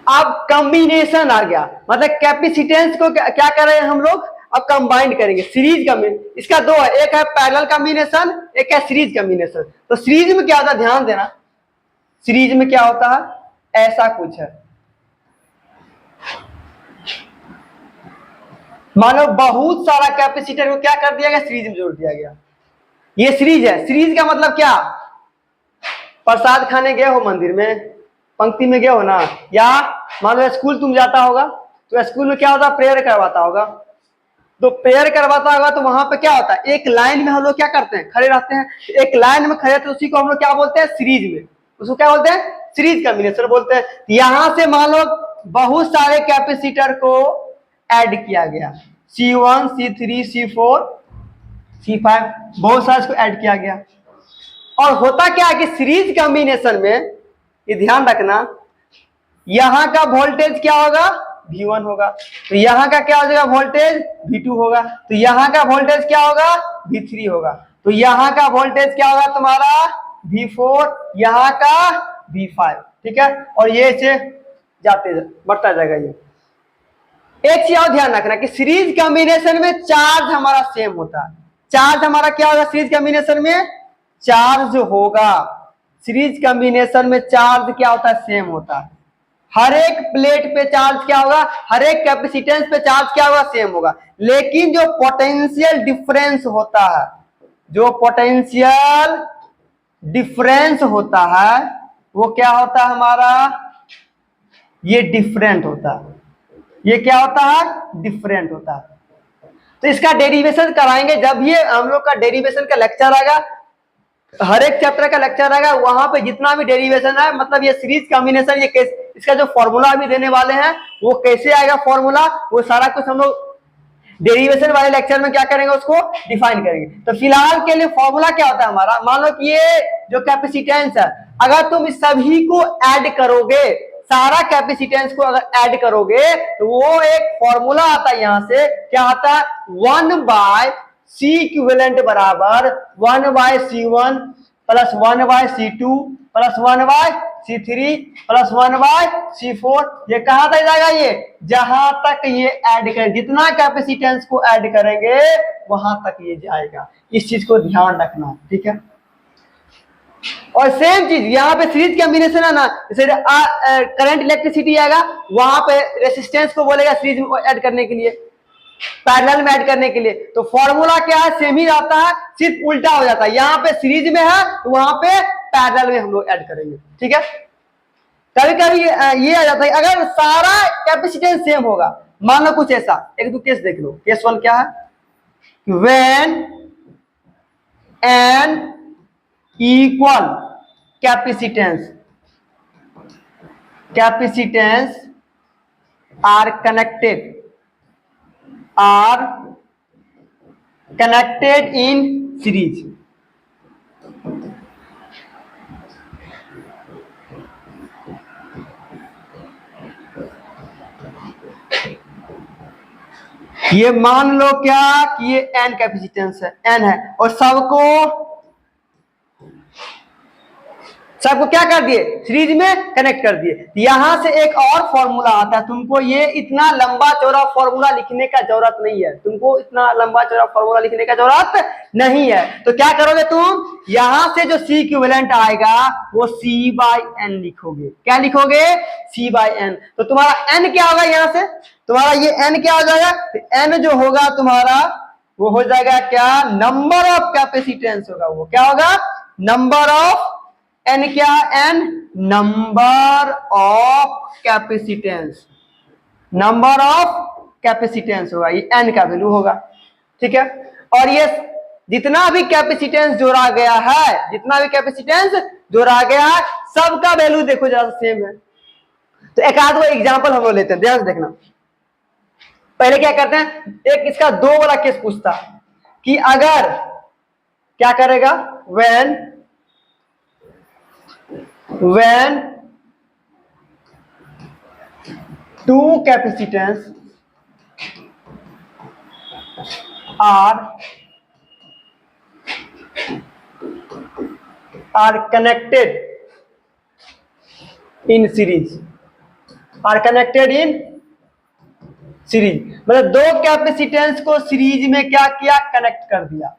अब कॉम्बिनेशन आ गया, मतलब कैपेसिटेंस को क्या कर रहे हैं हम लोग, अब कंबाइंड करेंगे, सीरीज कॉम्बिनेशन, इसका दो है, एक है पैरेलल कॉम्बिनेशन, एक है सीरीज कॉम्बिनेशन। तो सीरीज में क्या होता है, ध्यान देना, सीरीज में क्या होता है, ऐसा कुछ है, मानो बहुत सारा कैपेसिटर को क्या कर दिया गया, सीरीज में जोड़ दिया गया, ये सीरीज है। सीरीज का मतलब क्या, प्रसाद खाने गए हो मंदिर में, पंक्ति में गए हो ना, या मान लो स्कूल तुम जाता होगा तो स्कूल में क्या होता है, प्रेयर करवाता होगा, तो प्रेयर करवाता होगा तो वहां पे क्या होता है, एक लाइन में हम लोग क्या करते हैं, खड़े रहते हैं, एक लाइन में खड़े, तो उसी को हम लोग क्या बोलते हैं, सीरीज में, उसको क्या बोलते हैं, सीरीज कॉम्बिनेशन बोलते हैं। यहां से मान लो बहुत सारे कैपेसिटर को ऐड किया गया, C1 C3 C4 C5, बहुत सारे इसको ऐड किया गया। और होता क्या है कि सीरीज कॉम्बिनेशन में, ये ध्यान रखना, यहां का वोल्टेज क्या होगा, V1 होगा, तो यहां का क्या हो जाएगा, वोल्टेज V2 होगा, तो यहां का वोल्टेज क्या होगा, V3 होगा, तो यहां का वोल्टेज क्या होगा तुम्हारा, V4, यहां का V5, ठीक है। और ये से जाते बढ़ता जाएगा। ये एक चीज और ध्यान रखना कि सीरीज कॉम्बिनेशन में चार्ज हमारा सेम होता है, चार्ज हमारा क्या होगा, सीरीज कॉम्बिनेशन में चार्ज होगा, सीरीज कॉम्बिनेशन में चार्ज क्या होता है, सेम होता है, हर एक प्लेट पे चार्ज क्या होगा, हर एक कैपेसिटेंस पे चार्ज क्या होगा, सेम होगा। लेकिन जो पोटेंशियल डिफरेंस होता है, जो पोटेंशियल डिफरेंस होता है वो क्या होता है हमारा, ये डिफरेंट होता है। ये क्या होता है, डिफरेंट होता है। तो इसका डेरिवेशन कराएंगे जब ये हम लोग का डेरिवेशन का लेक्चर आएगा, हर एक चैप्टर का लेक्चर आएगा, वहां पे जितना भी डेरिवेशन है, मतलब ये सीरीज कॉम्बिनेशन, ये कैसे, इसका जो फॉर्मूला भी देने वाले हैं वो कैसे आएगा फॉर्मूला, वो सारा कुछ हम लोग डेरिवेशन वाले लेक्चर में क्या करेंगे, उसको डिफाइन करेंगे। तो फिलहाल के लिए फॉर्मूला क्या होता है हमारा, मान लो कि ये जो कैपेसिटेंस है, अगर तुम इस सभी को ऐड करोगे, सारा कैपेसिटेंस को अगर ऐड करोगे तो वो एक फॉर्मूला आता है, यहां से क्या आता है, 1/C इक्विवेलेंट बराबर 1/C1 plus 1/C2 plus 1/C3 plus 1/C4। ये कहां तक जाएगा, ये जहां तक ये ऐड करें, जितना कैपेसिटेंस को ऐड करेंगे वहां तक ये जाएगा। इस चीज को ध्यान रखना, ठीक है। और सेम चीज यहाँ पे सीरीज कॉम्बिनेशन है ना, जैसे करंट इलेक्ट्रिसिटी आएगा, वहां पे रेसिस्टेंस को बोलेगा सीरीज में ऐड करने के लिए, पैरेलल में ऐड करने के लिए। तो फॉर्मूला क्या है, सेम ही रहता है, सिर्फ उल्टा हो जाता है। यहाँ पे सीरीज में है तो वहां पे पैरेलल में हम लोग ऐड करेंगे, ठीक है। कभी कभी ये आ जाता है, अगर सारा कैपेसिटेंस सेम होगा, मान लो कुछ ऐसा, एक दो केस देख लो। केस 1 क्या है, when N equal capacitance are connected in series. ये मान लो क्या कि ये एन कैपेसिटेंस है, एन है, और सबको क्या कर दिए, सीरीज में कनेक्ट कर दिए। यहां से एक और फॉर्मूला आता है, तुमको ये इतना लंबा चौड़ा फॉर्मूला लिखने का जरूरत नहीं है, तुमको इतना लंबा चौड़ा फॉर्मूला लिखने का जरूरत नहीं है। तो क्या करोगे तुम, यहां से जो सी इक्विवेलेंट आएगा वो C/N लिखोगे। क्या लिखोगे, C/N। तो तुम्हारा N क्या होगा, यहां से तुम्हारा ये N क्या हो जाएगा, N जो होगा तुम्हारा वो हो जाएगा क्या, नंबर ऑफ कैपेसिटेंस होगा। वो क्या होगा, नंबर ऑफ, एन क्या, N number of capacitance, number of capacitance होगा, ये एन का वैल्यू होगा, ठीक है। और ये जितना भी कैपेसिटेंस जोड़ा गया है, जितना भी कैपेसिटेंस जोड़ा गया है, सबका वैल्यू देखो जरा सेम है। तो एक आध एग्जांपल हम लोग लेते हैं, ध्यान से देखना। पहले क्या करते हैं, एक इसका 2 वाला केस पूछता कि अगर क्या करेगा, when two capacitance are connected in series, मतलब दो कैपेसिटेंस को सीरीज में क्या किया, कनेक्ट कर दिया,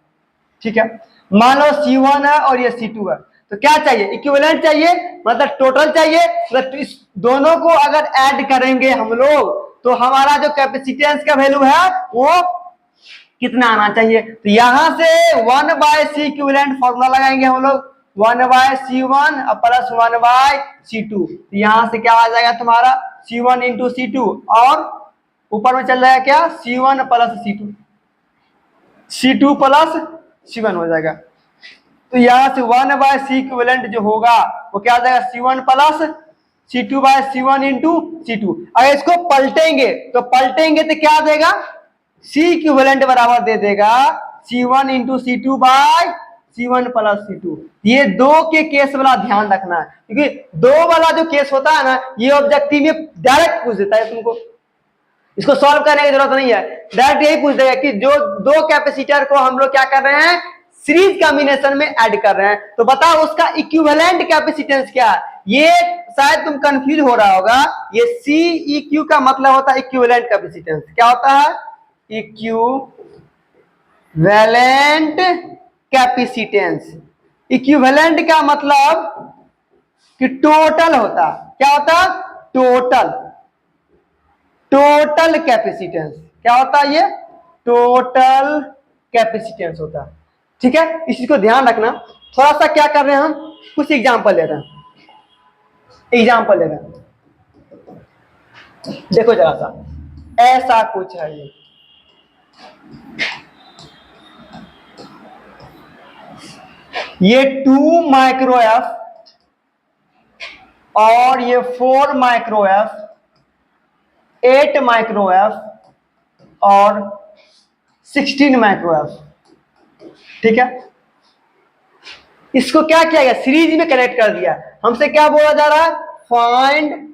ठीक है। मान लो C1 है और ये C2 है, तो क्या चाहिए, इक्विवेलेंट चाहिए, मतलब टोटल चाहिए। मतलब इस दोनों को अगर ऐड करेंगे हम लोग तो हमारा जो कैपेसिटेंस का वैल्यू है वो कितना आना चाहिए। तो यहां से 1/C इक्विवेलेंट फॉर्मूला लगाएंगे हम लोग, 1/C1 प्लस 1/C2। तो यहां से क्या आ जाएगा तुम्हारा, C1 इंटू C2, और ऊपर में चल जाएगा क्या, C1 plus C2, C2 plus C1 हो जाएगा। तो यहां से 1/C इक्विवेलेंट जो होगा वो क्या आ जाएगा, C1 plus C2/C1 into C2। अगर इसको पलटेंगे तो क्या आ देगा, C इक्विवेलेंट बराबर दे देगा C1 into C2/C1 plus C2। ये 2 के केस वाला ध्यान रखना है, क्योंकि 2 वाला जो केस होता है ना, ये ऑब्जेक्टिव में डायरेक्ट पूछ देता है तुमको, इसको सॉल्व करने की जरूरत नहीं है, डायरेक्ट यही पूछ देगा कि जो 2 कैपेसिटर को हम लोग क्या कर रहे हैं, सीरीज कॉम्बिनेशन में ऐड कर रहे हैं, तो बताओ उसका इक्विवेलेंट कैपेसिटेंस क्या है। ये शायद तुम कंफ्यूज हो रहा होगा, ये CEQ का मतलब होता है इक्विवेलेंट कैपेसिटेंस। क्या होता है, इक्विवेलेंट कैपेसिटेंस। इक्विवेलेंट का मतलब कि टोटल होता, क्या होता, टोटल टोटल कैपेसिटेंस। क्या होता है ये? टोटल कैपेसिटेंस होता है। ठीक है, इस चीज को ध्यान रखना। थोड़ा सा क्या कर रहे हैं हम, कुछ एग्जांपल ले रहे हैं। एग्जांपल ले रहे हैं, देखो जरा सा, ऐसा कुछ है ये 2 माइक्रो एफ और ये 4 माइक्रो एफ, 8 माइक्रो एफ और 16 माइक्रो एफ। ठीक है, इसको क्या किया गया, सीरीज में कनेक्ट कर दिया। हमसे क्या बोला जा रहा है, find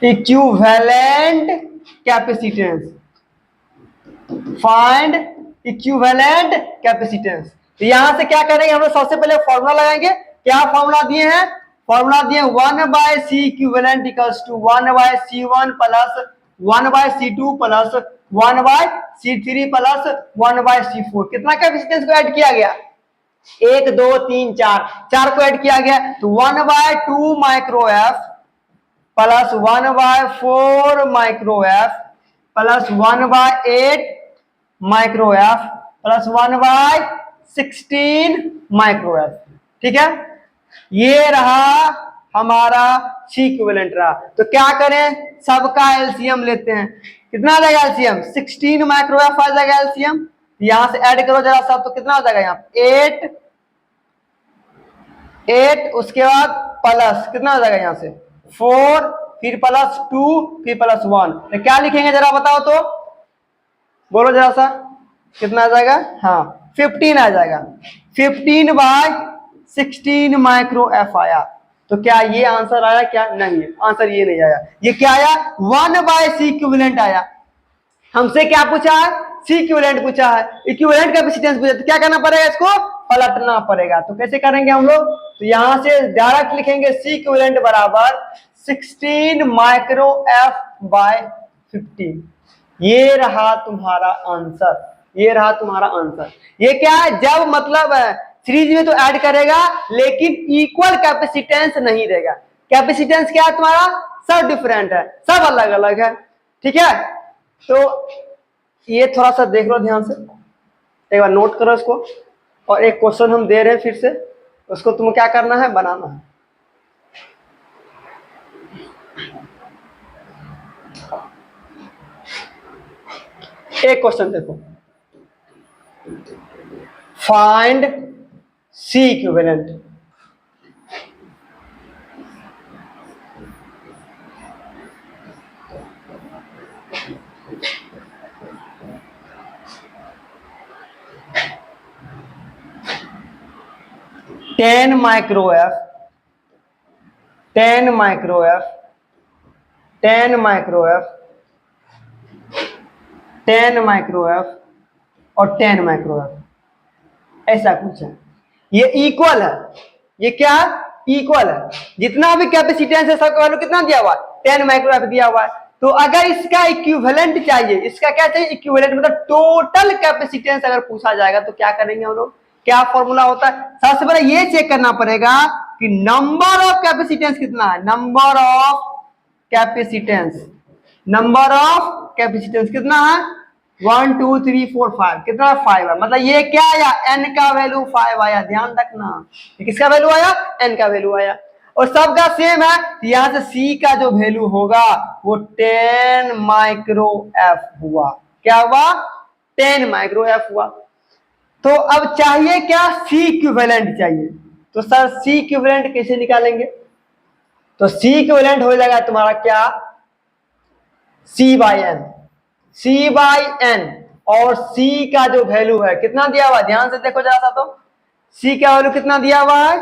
equivalent capacitance, find equivalent capacitance. तो यहां से क्या करेंगे हम लोग, सबसे पहले फॉर्मूला लगाएंगे। क्या फॉर्मूला दिए हैं, फॉर्मूला दिए 1/C equivalent equals to 1/C1 plus 1/C2 plus 1/C3 plus 1/C4। कितना कैपेसिटेंस को ऐड किया गया, 1 2 3 4 को ऐड किया गया। तो 1/2 micro F plus 1/4 micro F plus 1/8 micro F plus 1/16 micro F. ठीक है, ये रहा हमारा सी इक्विवेलेंट रहा। तो क्या करें, सबका एलसीएम लेते हैं। कितना आ जाएगा एलसीएम, 16 माइक्रो एफ आ जाएगा एलसीएम। यहां से ऐड करो जरा सब, तो कितना आ जाएगा, यहाँ 8 उसके बाद प्लस कितना आ जाएगा, यहाँ से 4 फिर प्लस 2 फिर प्लस 1। तो क्या लिखेंगे जरा बताओ तो, बोलो जरा सा, कितना आ जाएगा, हाँ 15 आ जाएगा। 15/16 माइक्रो एफ आया। तो क्या ये आंसर आया, क्या नहीं, आंसर ये नहीं आया। ये क्या आया, 1/C इक्विवेलेंट आया। हमसे क्या पूछा है, सी इक्विवेलेंट पूछा है, इक्विवेलेंट कैपेसिटेंस पूछा। तो क्या करना पड़ेगा, इसको पलटना पड़ेगा। तो कैसे करेंगे हम लोग, तो यहां से डायरेक्ट लिखेंगे सी इक्विवेलेंट बराबर 16 माइक्रो एफ बाय 15। ये रहा तुम्हारा आंसर, ये रहा तुम्हारा आंसर। ये क्या है, जब मतलब सीरीज में तो ऐड करेगा लेकिन इक्वल कैपेसिटेंस नहीं देगा। कैपेसिटेंस क्या है तुम्हारा, सब डिफरेंट है, सब अलग अलग है। ठीक है, तो ये थोड़ा सा देख लो ध्यान से, एक बार नोट करो इसको। और एक क्वेश्चन हम दे रहे हैं फिर से, उसको तुम क्या करना है, बनाना है। एक क्वेश्चन देखो, find C equivalent. Ten micro F 10 micro F 10 micro F 10 micro F और 10 माइक्रो एफ, ऐसा कुछ है। ये इक्वल है, ये क्या इक्वल है। जितना भी कैपेसिटेंस है सबका वैल्यू कितना दिया हुआ है, 10 माइक्रो एफ दिया हुआ है। तो अगर इसका इक्विवेलेंट चाहिए, इसका क्या चाहिए, इक्विवेलेंट मतलब टोटल कैपेसिटेंस अगर पूछा जाएगा तो क्या करेंगे हम लोग, क्या फॉर्मूला होता है। सबसे पहले ये चेक करना पड़ेगा कि नंबर ऑफ कैपेसिटेंस कितना है, number of capacitance, number of capacitance कितना है, 1 2 3 4 5, कितना 5 है। मतलब ये क्या आया, n का वैल्यू 5 आया। ध्यान रखना, किसका वैल्यू आया, n का वैल्यू आया। और सबका सेम है, यहां से c का जो वैल्यू होगा वो 10 माइक्रो एफ हुआ। क्या हुआ, 10 माइक्रो एफ हुआ। तो अब चाहिए क्या, सी इक्विवेलेंट चाहिए। तो सर सी इक्विवेलेंट कैसे निकालेंगे, तो सी इक्विवेलेंट हो जाएगा तुम्हारा क्या, C/N, C/N। और C का जो वैल्यू है कितना दिया हुआ है, ध्यान से देखो जरा सा, तो C का वैल्यू कितना दिया हुआ है,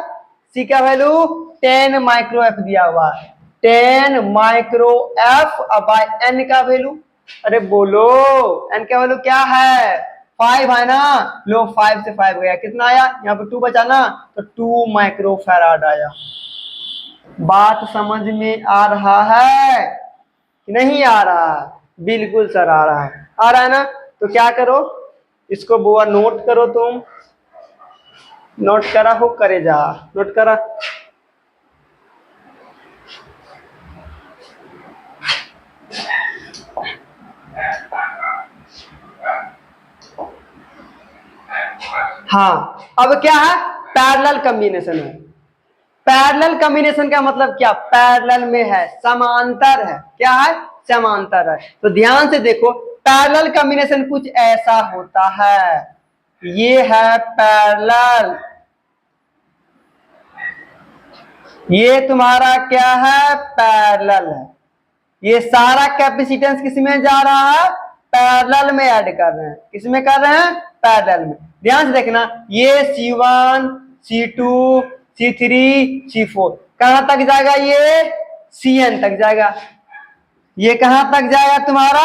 C का वैल्यू 10 माइक्रो एफ दिया हुआ है। 10 माइक्रो एफ बाय N का वैल्यू, अरे बोलो N का वैल्यू क्या है, 5 है ना। लो 5 से 5 गया, कितना आया, यहाँ पे 2 बचा ना, तो 2 माइक्रो फैराड आया। बात समझ में आ रहा है कि नहीं आ रहा, बिल्कुल सर आ रहा है, आ रहा है ना। तो क्या करो, इसको बुआ नोट करो, तुम नोट करा हो, करे जा, नोट करा। हाँ, अब क्या है, पैरेलल कॉम्बिनेशन है। पैरेलल कॉम्बिनेशन का मतलब क्या, पैरेलल में है, समांतर है, क्या है, समांतर है। तो ध्यान से देखो, पैरेलल कॉम्बिनेशन कुछ ऐसा होता है, ये है पैरेलल, ये तुम्हारा क्या है, पैरेलल है। ये सारा कैपेसिटेंस किस में जा रहा है, पैरेलल में ऐड कर रहे हैं, किसमें कर रहे हैं, पैरेलल में। ध्यान से देखना, ये C1 C2 C3 C4 कहां तक जाएगा, ये Cn तक जाएगा। ये कहां तक जाएगा तुम्हारा,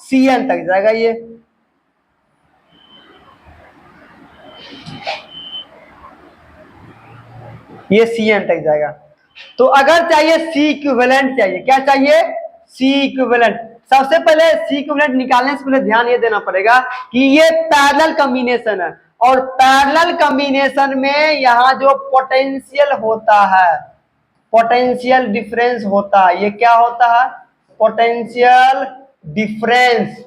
Cn तक जाएगा। ये Cn तक जाएगा। तो अगर चाहिए C इक्विवेलेंट चाहिए, क्या चाहिए, C इक्विवेलेंट। सबसे पहले C इक्विवेलेंट निकालने से पहले ध्यान ये देना पड़ेगा कि ये पैरेलल कॉम्बिनेशन है, और पैरेलल कॉम्बिनेशन में यहाँ जो पोटेंशियल होता है, पोटेंशियल डिफरेंस होता है, ये क्या होता है, पोटेंशियल डिफरेंस,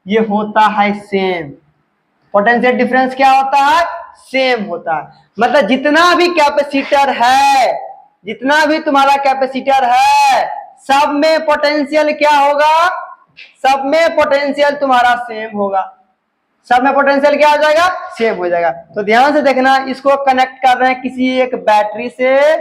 ये होता है सेम। पोटेंशियल डिफरेंस क्या होता है, सेम होता है। मतलब जितना भी कैपेसिटर है, जितना भी तुम्हारा कैपेसिटर है, सब में पोटेंशियल क्या होगा, सब में पोटेंशियल तुम्हारा सेम होगा, सब में पोटेंशियल क्या हो जाएगा, सेम हो जाएगा। तो ध्यान से देखना, इसको कनेक्ट कर रहे हैं किसी एक बैटरी से,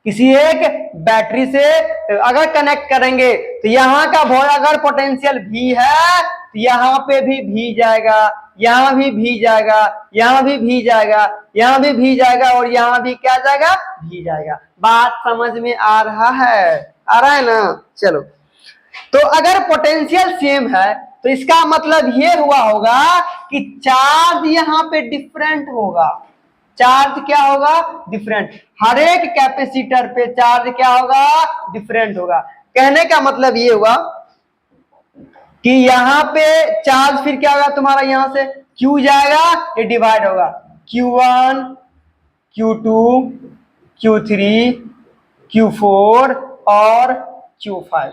किसी एक बैटरी से। तो अगर कनेक्ट करेंगे तो यहाँ का अगर पोटेंशियल भी है तो यहाँ पे भी जाएगा, यहाँ भी जाएगा, यहाँ भी जाएगा, यहाँ भी जाएगा, और यहाँ भी क्या जाएगा, भी जाएगा। बात समझ में आ रहा है, आ रहा है ना। चलो, तो अगर पोटेंशियल सेम है तो इसका मतलब ये हुआ होगा कि चार्ज यहाँ पे डिफरेंट होगा। चार्ज क्या होगा, डिफरेंट। हर एक कैपेसिटर पे चार्ज क्या होगा, डिफरेंट होगा। कहने का मतलब ये हुआ कि यहाँ पे चार्ज फिर क्या होगा तुम्हारा, यहां से Q जाएगा, ये डिवाइड होगा, Q1 Q2 Q3 Q4 और Q5।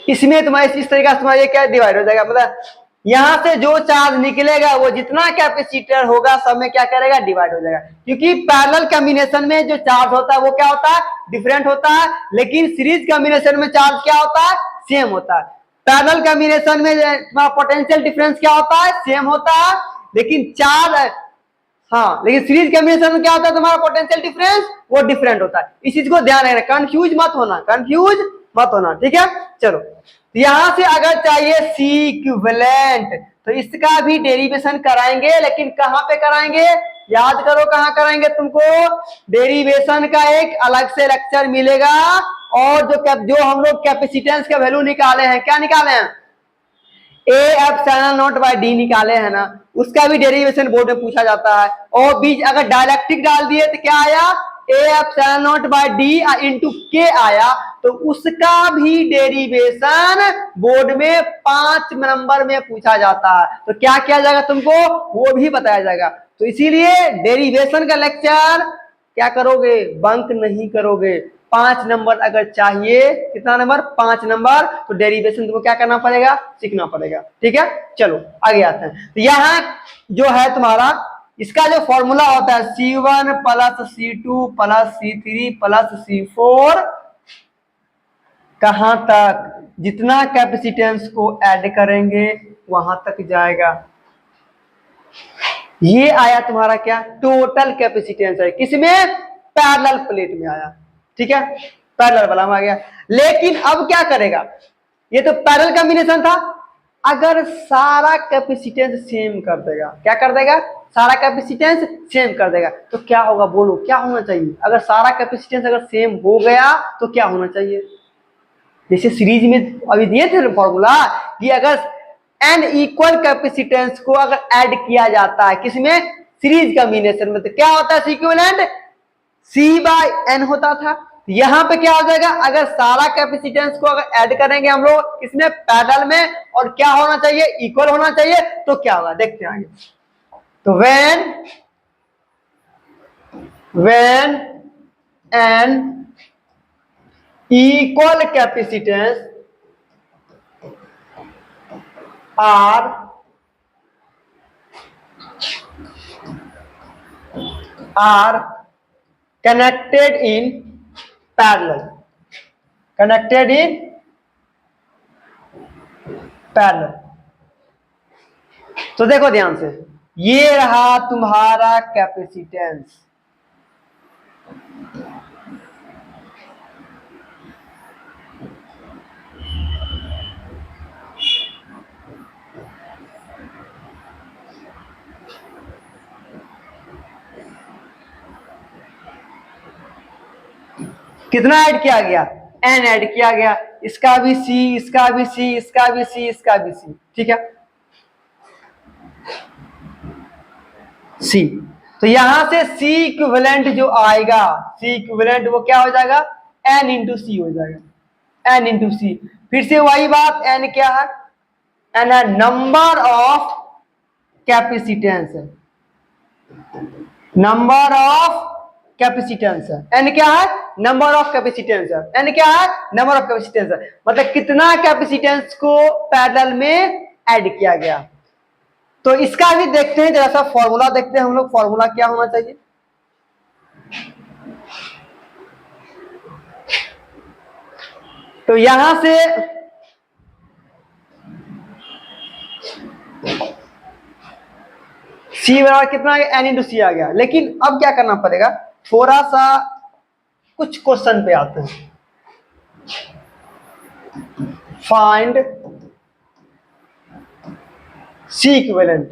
इसमें तुम्हारे इस तरीका से तुम्हारा क्या डिवाइड हो जाएगा, मतलब यहां से जो चार्ज निकलेगा वो जितना कैपेसिटर होगा सब में क्या करेगा, डिवाइड हो जाएगा। क्योंकि पैरेलल कॉम्बिनेशन में जो चार्ज होता है वो क्या होता है, डिफरेंट होता है, लेकिन सीरीज कॉम्बिनेशन में चार्ज क्या होता है, सेम होता है। पैरेलल कॉम्बिनेशन में पोटेंशियल डिफरेंस क्या होता है, सेम होता है, लेकिन चार्ज, हाँ, लेकिन सीरीज कॉम्बिनेशन में क्या होता है, तुम्हारा पोटेंशियल डिफरेंस वो डिफरेंट होता है। इस चीज को ध्यान रखना, कंफ्यूज मत होना, कंफ्यूज मत होना, ठीक है। चलो, यहां से अगर चाहिए C इक्विवेलेंट तो इसका भी डेरिवेशन कराएंगे, लेकिन कहां पे कराएंगे, याद करो कहां कराएंगे, तुमको डेरिवेशन का एक अलग से लेक्चर मिलेगा। और जो हम लोग कैपेसिटेंस का वैल्यू निकाले हैं, क्या निकाले हैं, A/(Epsilon0/d) निकाले हैं ना, उसका भी डेरिवेशन बोर्ड में पूछा जाता है। और बीच अगर डायलेक्ट्रिक डाल दिए तो क्या आया, A/(Epsilon0/d) इंटू K आया, तो उसका भी डेरिवेशन बोर्ड में 5 नंबर में पूछा जाता है। तो क्या किया जाएगा तुमको, वो भी बताया जाएगा। तो इसीलिए डेरिवेशन का लेक्चर क्या करोगे, बंक नहीं करोगे। 5 नंबर अगर चाहिए, कितना नंबर, 5 नंबर, तो डेरिवेशन तुमको क्या करना पड़ेगा, सीखना पड़ेगा, ठीक है। चलो आगे आते हैं। तो यहाँ जो है तुम्हारा, इसका जो फॉर्मूला होता है C1 plus C2 plus C3 plus C4, कहां तक, जितना कैपेसिटेंस को ऐड करेंगे वहां तक जाएगा। ये आया तुम्हारा क्या, टोटल कैपेसिटेंस है, किसमें, पैरेलल प्लेट में आया, ठीक है, पैरेलल वाला में आ गया। लेकिन अब क्या करेगा, ये तो पैरेलल कॉम्बिनेशन था, अगर सारा कैपेसिटेंस सेम कर देगा, क्या कर देगा, सारा कैपेसिटेंस सेम कर देगा, तो क्या होगा, बोलो क्या होना चाहिए। अगर सारा कैपेसिटेंस अगर सेम हो गया तो क्या होना चाहिए, जैसे सीरीज में अभी दिए थे फॉर्मूला कि अगर n इक्वल कैपेसिटेंस को अगर ऐड किया जाता है, किसमें, सीरीज कॉम्बिनेशन में, तो क्या होता है, इक्विवेलेंट C/n होता था। यहां पे क्या हो जाएगा, अगर सारा कैपेसिटेंस को अगर ऐड करेंगे हम लोग इसमें पैरेलल में, और क्या होना चाहिए, इक्वल होना चाहिए, तो क्या होगा, देखते हैं आगे। तो when n equal capacitance are are connected in parallel, connected in parallel. तो देखो ध्यान से, ये रहा तुम्हारा कैपेसिटेंस, कितना ऐड किया गया, एन ऐड किया गया, इसका भी सी, इसका भी सी, इसका भी सी, इसका भी सी, ठीक है, सी। तो यहां से सी इक्विवेलेंट जो आएगा, सी इक्विवेलेंट वो क्या हो जाएगा, एन इंटू सी हो जाएगा, एन इंटू सी। फिर से वही बात, एन क्या है, एन है number of capacitance, number of capacitance है, एन क्या है, नंबर ऑफ कैपेसिटेंस है, एन क्या है, नंबर ऑफ कैपेसिटेंस है, मतलब कितना कैपेसिटेंस को पैरेलल में ऐड किया गया। तो इसका भी देखते हैं, जरा सा फॉर्मूला देखते हैं हम लोग, फॉर्मूला क्या होना चाहिए। तो यहां से सी बराबर कितना आ गया, एन इंटू सी आ गया। लेकिन अब क्या करना पड़ेगा, थोड़ा सा कुछ क्वेश्चन पे आते हैं। Find C equivalent,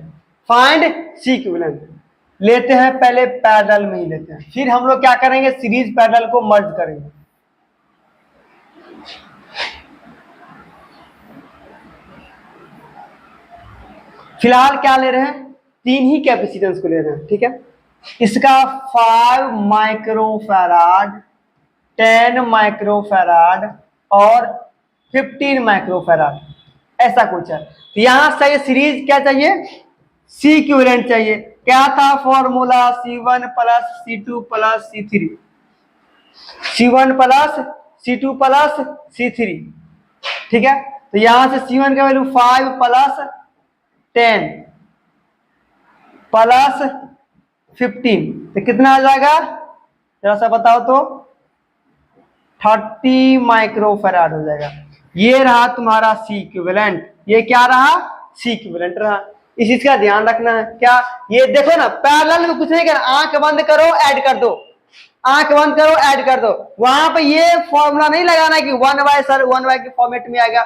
find C equivalent लेते हैं, पहले पैरेलल में ही लेते हैं, फिर हम लोग क्या करेंगे, सीरीज पैरेलल को मर्ज करेंगे। फिलहाल क्या ले रहे हैं, तीन ही कैपेसिटेंस को ले रहे हैं, ठीक है। इसका 5 माइक्रोफैराड, 10 माइक्रोफैराड और 15 माइक्रोफैराड, ऐसा कुछ है। तो यहां से सीरीज क्या चाहिए, सी इक्विवेलेंट चाहिए। क्या था formula, C1 plus C2 plus C3, C1 plus C2 plus C3, ठीक है। तो यहां से C1 का वैल्यू 5 प्लस 10 प्लस 15, तो कितना आ जाएगा, जरा सा बताओ तो, 30 माइक्रोफैराड हो जाएगा। ये रहा तुम्हारा सी इक्विवेलेंट, ये क्या रहा, सी इक्विवेलेंट रहा। इस चीज का ध्यान रखना है। क्या, ये देखो ना, पैरेलल में कुछ नहीं करना, आंख बंद करो ऐड कर दो, आंख बंद करो ऐड कर दो। वहां पे ये फॉर्मूला नहीं लगाना कि 1y सर 1y के फॉर्मेट में आएगा।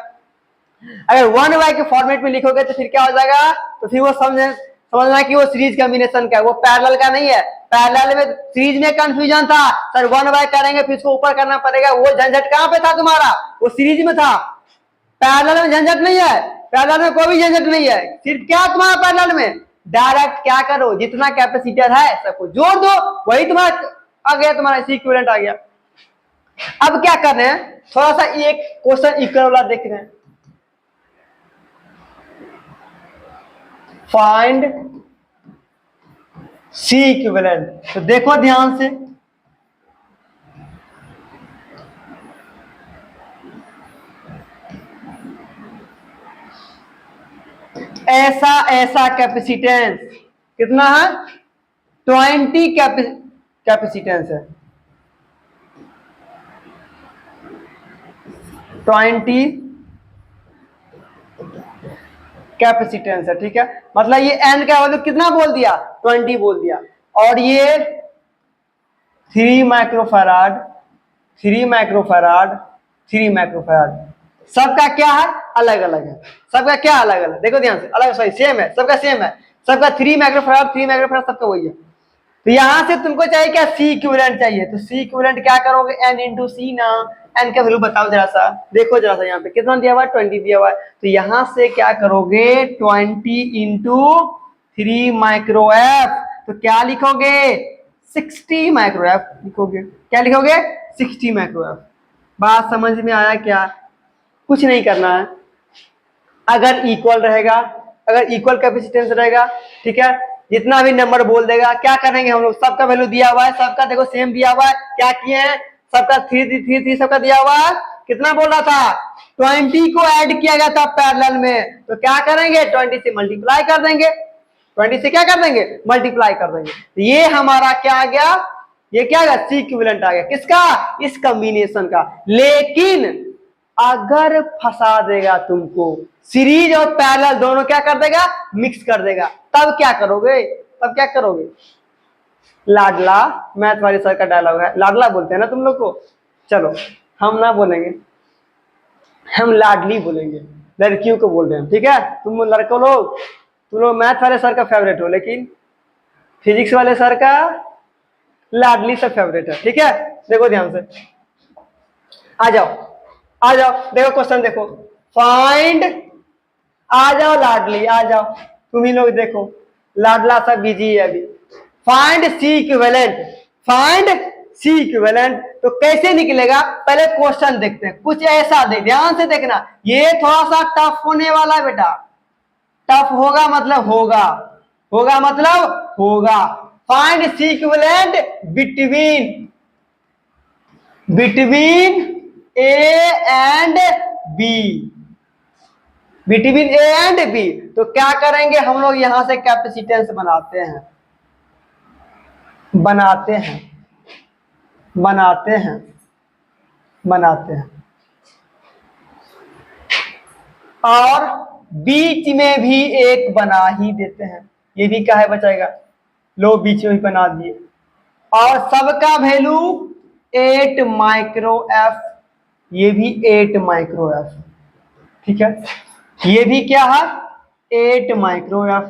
अगर 1y के फॉर्मेट में लिखोगे तो फिर क्या हो जाएगा, तो फिर वो समझना कि वो सीरीज कॉम्बिनेशन का है, वो पैरेलल का नहीं है। पैरेलल में सीरीज में कंफ्यूजन था, सर 1y करेंगे फिर इसको ऊपर करना पड़ेगा, वो झंझट कहां पे था तुम्हारा, वो सीरीज में था। पैरेलल में झंझट नहीं है, पैरेलल में कोई भी झंझट नहीं है। सिर्फ क्या तुम्हारा पैरेलल में, डायरेक्ट क्या करो, जितना कैपेसिटर है सबको जोड़ दो, वही तुम्हारा आ गया, तुम्हारा सी इक्विवेलेंट आ गया। अब क्या कर रहे हैं, थोड़ा सा एक क्वेश्चन इक्वल वाला देख रहे हैं। फाइंड सी इक्विवेलेंट, तो देखो ध्यान से, ऐसा कैपेसिटेंस कितना है, 20 कैपेसिटेंस है, 20 कैपेसिटेंस है, ठीक है। मतलब ये एन का वैल्यू कितना बोल दिया, 20 बोल दिया। और ये 3 माइक्रोफैराड, 3 माइक्रोफैराड, 3 माइक्रोफैराड, सबका क्या है, अलग अलग है, सबका क्या अलग अलग, देखो ध्यान से, अलग सॉरी सेम है, सबका सेम है, सबका 3 माइक्रोफैराड 3 माइक्रोफैराड सबका वही है। तो यहां से तुमको चाहिए क्या, सी इक्विवेलेंट चाहिए। तो सी इक्विवेलेंट क्या करोगे, एन इंटू सी ना, एन का वैल्यू बताओ जरा सा, देखो जरा सा, यहाँ पे कितना दिया हुआ है, 20 दिया हुआ है। तो यहां से क्या करोगे, 20 इंटू 3 माइक्रो एफ, तो क्या लिखोगे, 60 माइक्रो एफ लिखोगे। क्या लिखोगे, 60 माइक्रो एफ। बात समझ में आया क्या, कुछ नहीं करना है। अगर इक्वल रहेगा, अगर इक्वल कैपेसिटेंस रहेगा, ठीक है, जितना भी नंबर बोल देगा, क्या करेंगे हम लोग, सबका वैल्यू दिया हुआ है, सबका देखो सेम दिया हुआ है, क्या किए हैं, सबका 3 सबका दिया हुआ है, कितना बोल रहा था, 20 को ऐड किया गया था पैरेलल में, तो क्या करेंगे, 20 से मल्टीप्लाई कर देंगे, 20 से क्या कर देंगे, मल्टीप्लाई कर देंगे। तो ये हमारा क्या आ गया, ये क्या आ गया, सी इक्विवेलेंट आ गया, किसका, इस कॉम्बिनेशन का। लेकिन अगर फंसा देगा तुमको, सीरीज और पैरेलल दोनों क्या कर देगा, मिक्स कर देगा, तब क्या करोगे, तब क्या करोगे। लाडला मैथ वाले सर का डायलॉग है, लाडला बोलते हैं ना तुम लोग को, चलो हम ना बोलेंगे, हम लाडली बोलेंगे, लड़कियों को बोल रहे हैं, ठीक है। तुम लड़कों लोग, तुम लोग मैथ वाले सर का फेवरेट हो, लेकिन फिजिक्स वाले सर का लाडली से फेवरेट है, ठीक है। देखो ध्यान से, आ जाओ आ जाओ, देखो क्वेश्चन देखो, फाइंड, आ जाओ लाडली आ जाओ, तुम ही लोग देखो, लाडला सा बिजी है अभी। Find C equivalent, find C equivalent, तो कैसे निकलेगा, पहले क्वेश्चन देखते हैं। कुछ ऐसा दे, ध्यान से देखना, ये थोड़ा सा टफ होने वाला है बेटा, टफ होगा मतलब होगा, होगा मतलब होगा। Find C equivalent between, between A and B, between A and B. तो क्या करेंगे हम लोग, यहां से कैपेसिटेंस बनाते हैं, बनाते हैं, बनाते हैं, बनाते हैं, और बीच में भी एक बना ही देते हैं, ये भी क्या है बचाएगा, लो बीच में भी बना दिए, और सबका वैल्यू 8 माइक्रो एफ, ये भी 8 माइक्रो एफ, ठीक है। ये भी क्या है, 8 माइक्रो एफ,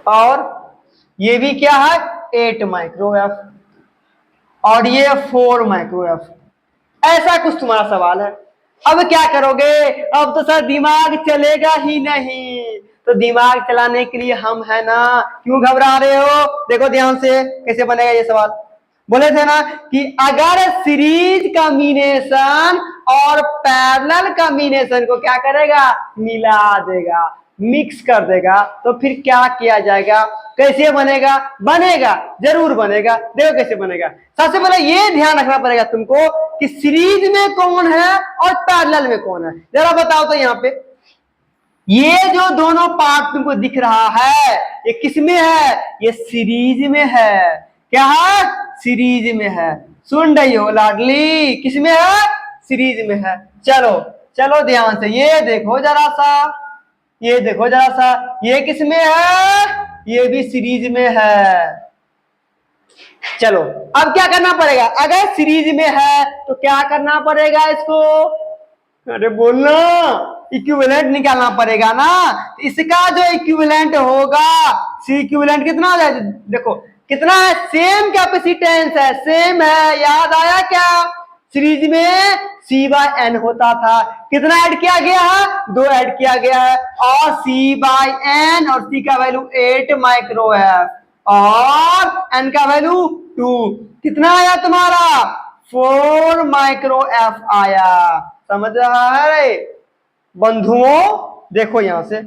और ये भी क्या है, 8 माइक्रो एफ, और ये 4 माइक्रो एफ। ऐसा कुछ तुम्हारा सवाल है। अब क्या करोगे, अब तो सर दिमाग चलेगा ही नहीं, तो दिमाग चलाने के लिए हम है ना, क्यों घबरा रहे हो। देखो ध्यान से कैसे बनेगा ये सवाल, बोले थे ना कि अगर सीरीज कॉम्बिनेशन और पैरेलल कॉम्बिनेशन को क्या करेगा, मिला देगा, मिक्स कर देगा, तो फिर क्या किया जाएगा, कैसे बनेगा, बनेगा, जरूर बनेगा। देखो कैसे बनेगा। सबसे पहले ये ध्यान रखना पड़ेगा तुमको कि सीरीज में कौन है और पैरेलल में कौन है। जरा बताओ तो यहाँ पे, ये जो दोनों पार्ट तुमको दिख रहा है, ये किसमें है, ये सीरीज में है। क्या है, सीरीज में है। सुन रही हो लाडली, किसमें है, सीरीज में है। चलो चलो ध्यान से ये देखो जरा सा, ये देखो जरा सा, ये किसमें है, ये भी सीरीज में है। चलो अब क्या करना पड़ेगा, अगर सीरीज में है तो क्या करना पड़ेगा इसको, अरे बोलना, इक्विवेलेंट निकालना पड़ेगा ना। इसका जो इक्विवेलेंट होगा, सी इक्विवेलेंट कितना हो जाए, देखो कितना है, सेम कैपेसिटेंस है, सेम है, याद आया क्या, सीरीज में सी बाय एन होता था, कितना ऐड किया गया है, 2 ऐड किया गया है, और सी बाय एन, और सी का वैल्यू 8 माइक्रो है, और एन का वैल्यू 2, कितना आया तुम्हारा, 4 माइक्रो एफ आया। समझ रहा है बंधुओं। देखो यहां से,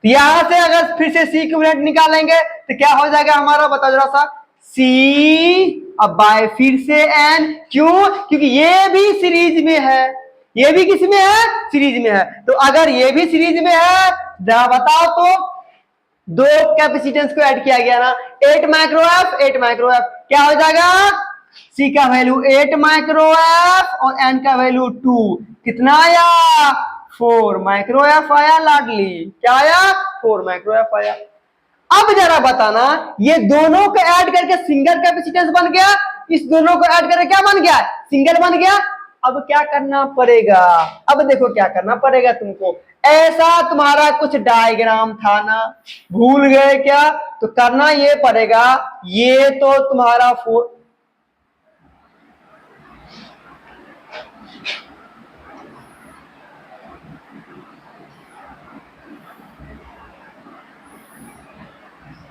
यहां से अगर फिर से सी इक्विवेलेंट निकालेंगे तो क्या हो जाएगा हमारा, बताओ जरा सा, सी अब बाय फिर से एन, क्यों, क्योंकि ये भी सीरीज में है, ये भी किस में है, सीरीज में है। तो अगर ये भी सीरीज में है, जरा बताओ तो, 2 कैपेसिटेंस को ऐड किया गया ना, 8 माइक्रो एफ, 8 माइक्रो एफ, क्या हो जाएगा, सी का वैल्यू 8 माइक्रो एफ और एन का वैल्यू 2, कितना आया, 4 माइक्रो एफ आया लाडली, क्या आया, 4 माइक्रो एफ आया। अब जरा बताना, ये दोनों को ऐड करके सिंगल कैपेसिटेंस बन गया, इस दोनों को ऐड करके क्या बन गया, सिंगल बन गया। अब क्या करना पड़ेगा, अब देखो क्या करना पड़ेगा तुमको, ऐसा तुम्हारा कुछ डायग्राम था ना, भूल गए क्या, तो करना ये पड़ेगा, ये तो तुम्हारा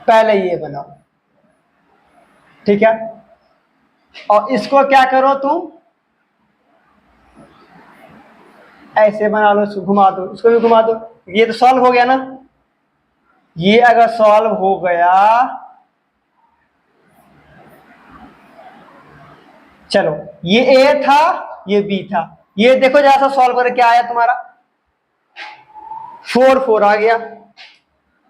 पहले ये बनाओ, ठीक है, और इसको क्या करो तुम, ऐसे बना लो, इसको घुमा दो, इसको भी घुमा दो, ये तो सॉल्व हो गया ना। ये अगर सॉल्व हो गया, चलो ये ए था, ये बी था, ये देखो जरा सा सॉल्व करके क्या आया तुम्हारा, 4 4 आ गया,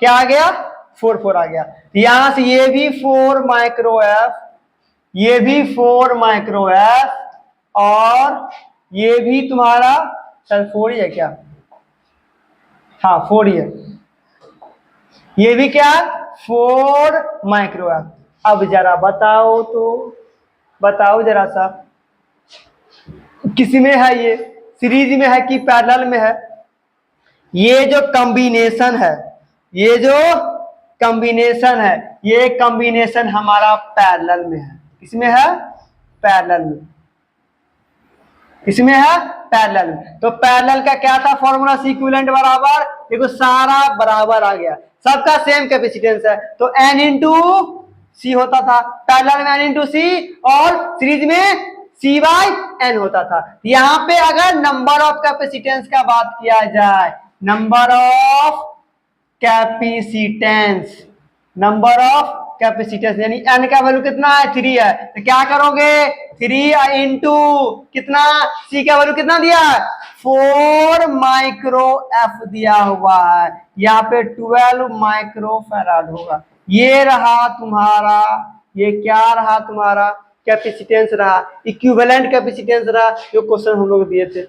क्या आ गया, 4 आ गया। तो यहां से ये भी 4 माइक्रो एफ, ये भी 4 माइक्रो एफ, और ये भी तुम्हारा शायद 4 ही है क्या, हाँ 4 ही है, ये भी क्या 4 माइक्रो एफ। अब जरा बताओ तो, बताओ जरा सा, किसमें है ये, सीरीज में है कि पैरेलल में है? ये जो कॉम्बिनेशन है, ये जो कॉम्बिनेशन है, ये कॉम्बिनेशन हमारा पैरेलल में है। किसमें है, पैरेलल में, इसमें है पैरेलल में। तो पैरेलल का क्या था फॉर्मूला, सी इक्विवेलेंट बराबर, देखो सारा बराबर आ गया, सबका सेम कैपेसिटेंस है, तो एन इंटू सी होता था, पैरेलल में एन इंटू सी, और सीरीज में सी बाई एन होता था। यहाँ पे अगर नंबर ऑफ कैपेसिटेंस का बात किया जाए, number of capacitance, number of capacitance यानी एन का वैल्यू कितना है, 3 है, तो क्या करोगे 3 इंटू कितना, सी का वैल्यू कितना दिया है, 4 माइक्रो एफ दिया हुआ है, यहाँ पे 12 माइक्रो फैराड होगा। ये रहा तुम्हारा, ये क्या रहा तुम्हारा कैपेसिटेंस रहा, इक्विवेलेंट कैपेसिटेंस रहा, जो क्वेश्चन हम लोग दिए थे।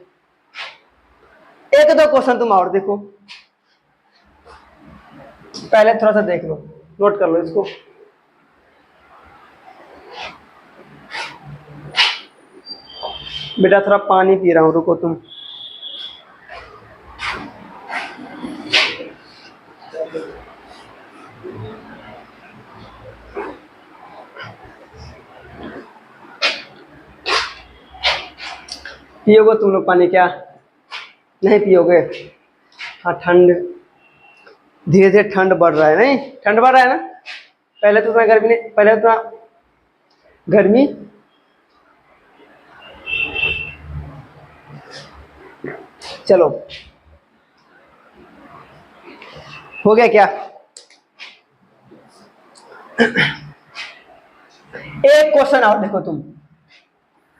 एक दो क्वेश्चन तुम और देखो, पहले थोड़ा सा देख लो, नोट कर लो इसको। बेटा थोड़ा पानी पी रहा हूं, रुको तुम। पियोगे तुम लोग पानी, क्या नहीं पियोगे? हाँ ठंड, धीरे धीरे ठंड बढ़ रहा है, नहीं ठंड बढ़ रहा है ना, पहले तो उतना गर्मी नहीं, पहले उतना गर्मी, चलो हो गया क्या? एक क्वेश्चन और देखो तुम,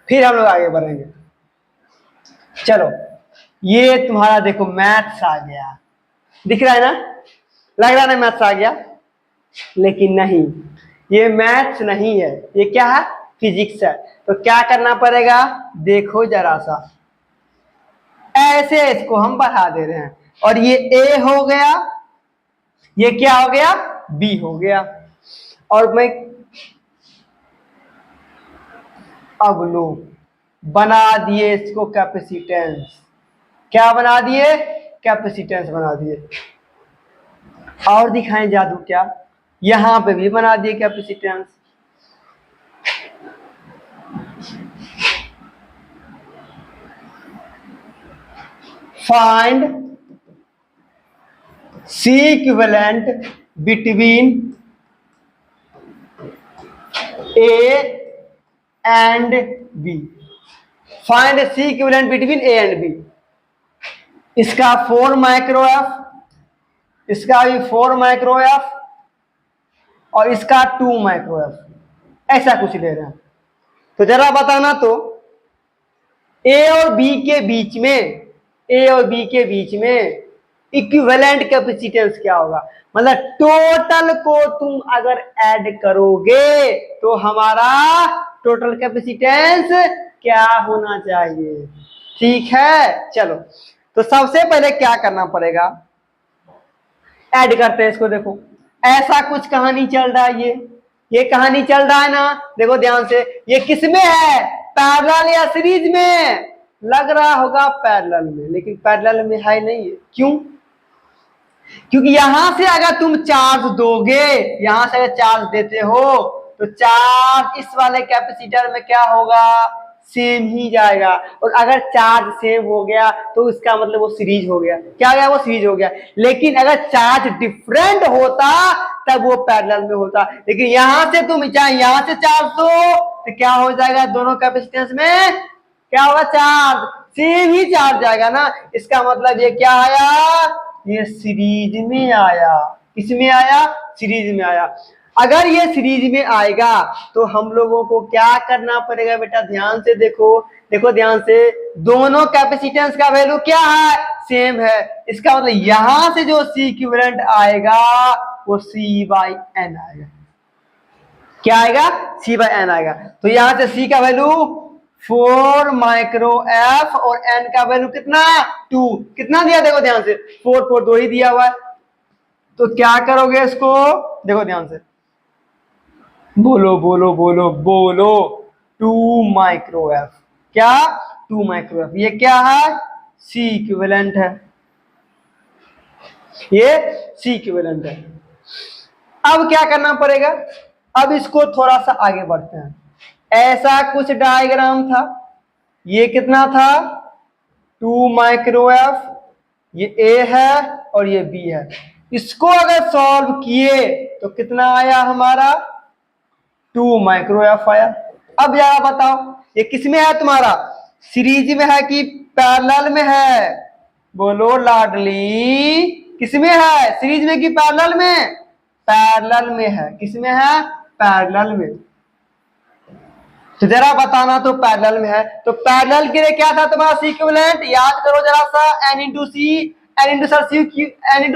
फिर हम लोग आगे बढ़ेंगे। चलो ये तुम्हारा देखो मैथ्स आ गया, दिख रहा है ना, लग रहा है ना मैथ्स आ गया, लेकिन नहीं, ये मैथ्स नहीं है, ये क्या है, फिजिक्स है। तो क्या करना पड़ेगा, देखो जरा सा, ऐसे इसको हम बढ़ा दे रहे हैं, और ये ए हो गया, ये क्या हो गया, बी हो गया, और मैं अब लो बना दिए इसको कैपेसिटेंस, क्या बना दिए, कैपेसिटेंस बना दिए। और दिखाएं जादू क्या, यहां पे भी बना दिए capacitance. Find C equivalent between A and B, find C equivalent between A and B। इसका 4 माइक्रो एफ, इसका भी 4 माइक्रो एफ, और इसका 2 माइक्रो एफ, ऐसा कुछ ले रहे हैं। तो जरा बताना तो A और B के बीच में, A और B के बीच में इक्विवेलेंट कैपेसिटेंस क्या होगा, मतलब टोटल को तुम अगर ऐड करोगे तो हमारा टोटल कैपेसिटेंस क्या होना चाहिए, ठीक है। चलो तो सबसे पहले क्या करना पड़ेगा, ऐड करते हैं इसको। देखो ऐसा कुछ कहानी चल रहा है, ये कहानी चल रहा है ना, देखो ध्यान से, ये किसमें है, पैरेलल या सीरीज में, लग रहा होगा पैरेलल में, लेकिन पैरेलल में है नहीं है। क्यों, क्योंकि यहां से अगर तुम चार्ज दोगे, यहां से अगर चार्ज देते हो तो चार्ज इस वाले कैपेसिटर में क्या होगा, सेम ही जाएगा, और अगर चार्ज सेम हो गया तो इसका मतलब वो सीरीज हो गया, क्या गया, वो सीरीज हो गया। लेकिन अगर चार्ज डिफरेंट होता तब वो पैरेलल में होता, लेकिन यहां से तुम चाहे यहां से चार्ज दो तो क्या हो जाएगा, दोनों कैपेसिटेंस में क्या होगा, चार्ज सेम ही चार्ज जाएगा ना। इसका मतलब ये क्या आया, ये सीरीज में आया, किसमें आया, सीरीज में आया। अगर ये सीरीज में आएगा तो हम लोगों को क्या करना पड़ेगा बेटा, ध्यान से देखो, देखो ध्यान से, दोनों कैपेसिटेंस का वैल्यू क्या है, सेम है। इसका मतलब यहां से जो C इक्विवेलेंट आएगा वो C/n आएगा। क्या आएगा, C/n आएगा। तो यहां से C का वैल्यू 4 माइक्रो एफ और n का वैल्यू कितना, 2। कितना दिया देखो ध्यान से, 4 4 2 ही दिया हुआ है। तो क्या करोगे इसको, देखो ध्यान से, बोलो बोलो बोलो बोलो, 2 माइक्रो एफ, क्या 2 माइक्रो एफ, ये क्या है, C इक्विवेलेंट है, ये C इक्विवेलेंट है। अब क्या करना पड़ेगा, अब इसको थोड़ा सा आगे बढ़ते हैं। ऐसा कुछ डायग्राम था, ये कितना था, 2 माइक्रो एफ, ये A है और ये B है। इसको अगर सॉल्व किए तो कितना आया हमारा, 2 माइक्रो एफ आया। अब जरा बताओ ये किसमें है तुम्हारा, सीरीज में है कि पैरेलल में है, बोलो लाडली, किसमें है, सीरीज में कि पैरेलल में, पैरेलल में है। किसमें है, पैरेलल में। तो जरा बताना, तो पैरेलल में है, तो पैरेलल के लिए क्या था तुम्हारा C इक्विवेलेंट, याद करो जरा सा, n इंटू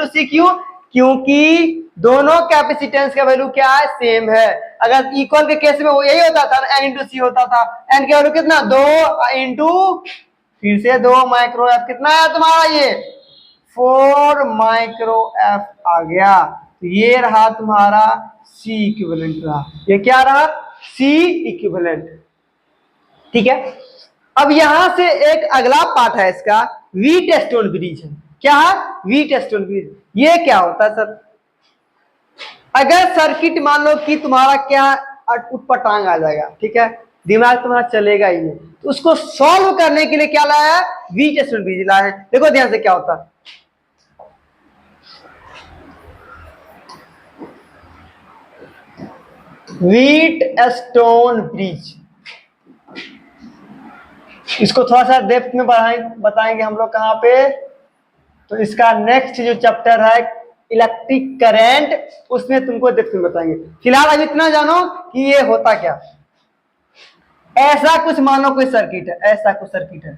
सी क्यों, क्योंकि दोनों कैपेसिटेंस का वैल्यू क्या है, सेम है। अगर इक्वल के केस में वो यही होता था, n इंटू सी होता था, n का वैल्यू कितना, 2 इंटू फिर से 2 माइक्रो एफ, कितना है तुम्हारा ये 4 माइक्रो एफ आ गया। तो ये रहा तुम्हारा C इक्विवेलेंट रहा, ये क्या रहा, C इक्विवेलेंट। ठीक है, अब यहां से एक अगला पार्ट है इसका, वीटस्टोन ब्रिज है। क्या है, वीटस्टोन ब्रिज। ये क्या होता है सर, अगर सर्किट मान लो कि तुम्हारा क्या उटपटांग आ जाएगा, ठीक है, दिमाग तुम्हारा चलेगा ही नहीं, तो उसको सॉल्व करने के लिए क्या लाया है, वीटस्टोन ब्रिज लाया है। देखो ध्यान से क्या होता है, व्हीटस्टोन ब्रिज, इसको थोड़ा सा डेप्थ में बताएंगे हम लोग कहां पे, तो इसका नेक्स्ट जो चैप्टर है इलेक्ट्रिक करंट, उसमें तुमको डेप्थ में बताएंगे। फिलहाल अब इतना जानो कि ये होता क्या। ऐसा कुछ मानो कोई सर्किट है, ऐसा कुछ सर्किट है,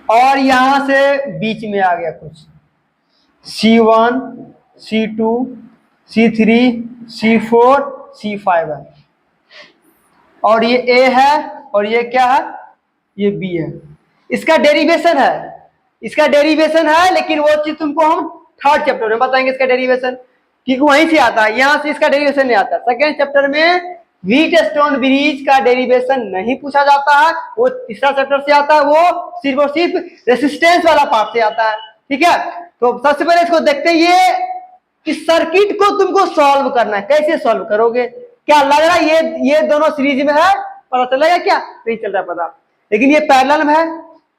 और यहां से बीच में आ गया कुछ C1 C2 C3 C4 C5 है, और ये A है और ये क्या है, ये B है। इसका डेरिवेशन है, इसका डेरिवेशन है, लेकिन वो चीज तुमको हम थर्ड चैप्टर में बताएंगे इसका डेरिवेशन, क्योंकि वहीं से आता है, यहां से इसका डेरिवेशन नहीं आता। सेकेंड चैप्टर में व्हीटस्टोन ब्रिज का डेरिवेशन नहीं पूछा जाता है, वो तीसरा चैप्टर से आता है, वो सिर्फ और सिर्फ रेसिस्टेंस वाला पार्ट से आता है। ठीक है, तो सबसे पहले इसको देखते हैं, ये इस सर्किट को तुमको सॉल्व करना है। कैसे सॉल्व करोगे, क्या लग रहा है ये दोनों सीरीज में है, पता चलेगा क्या, नहीं चल रहा पता, लेकिन ये पैरेलल में है,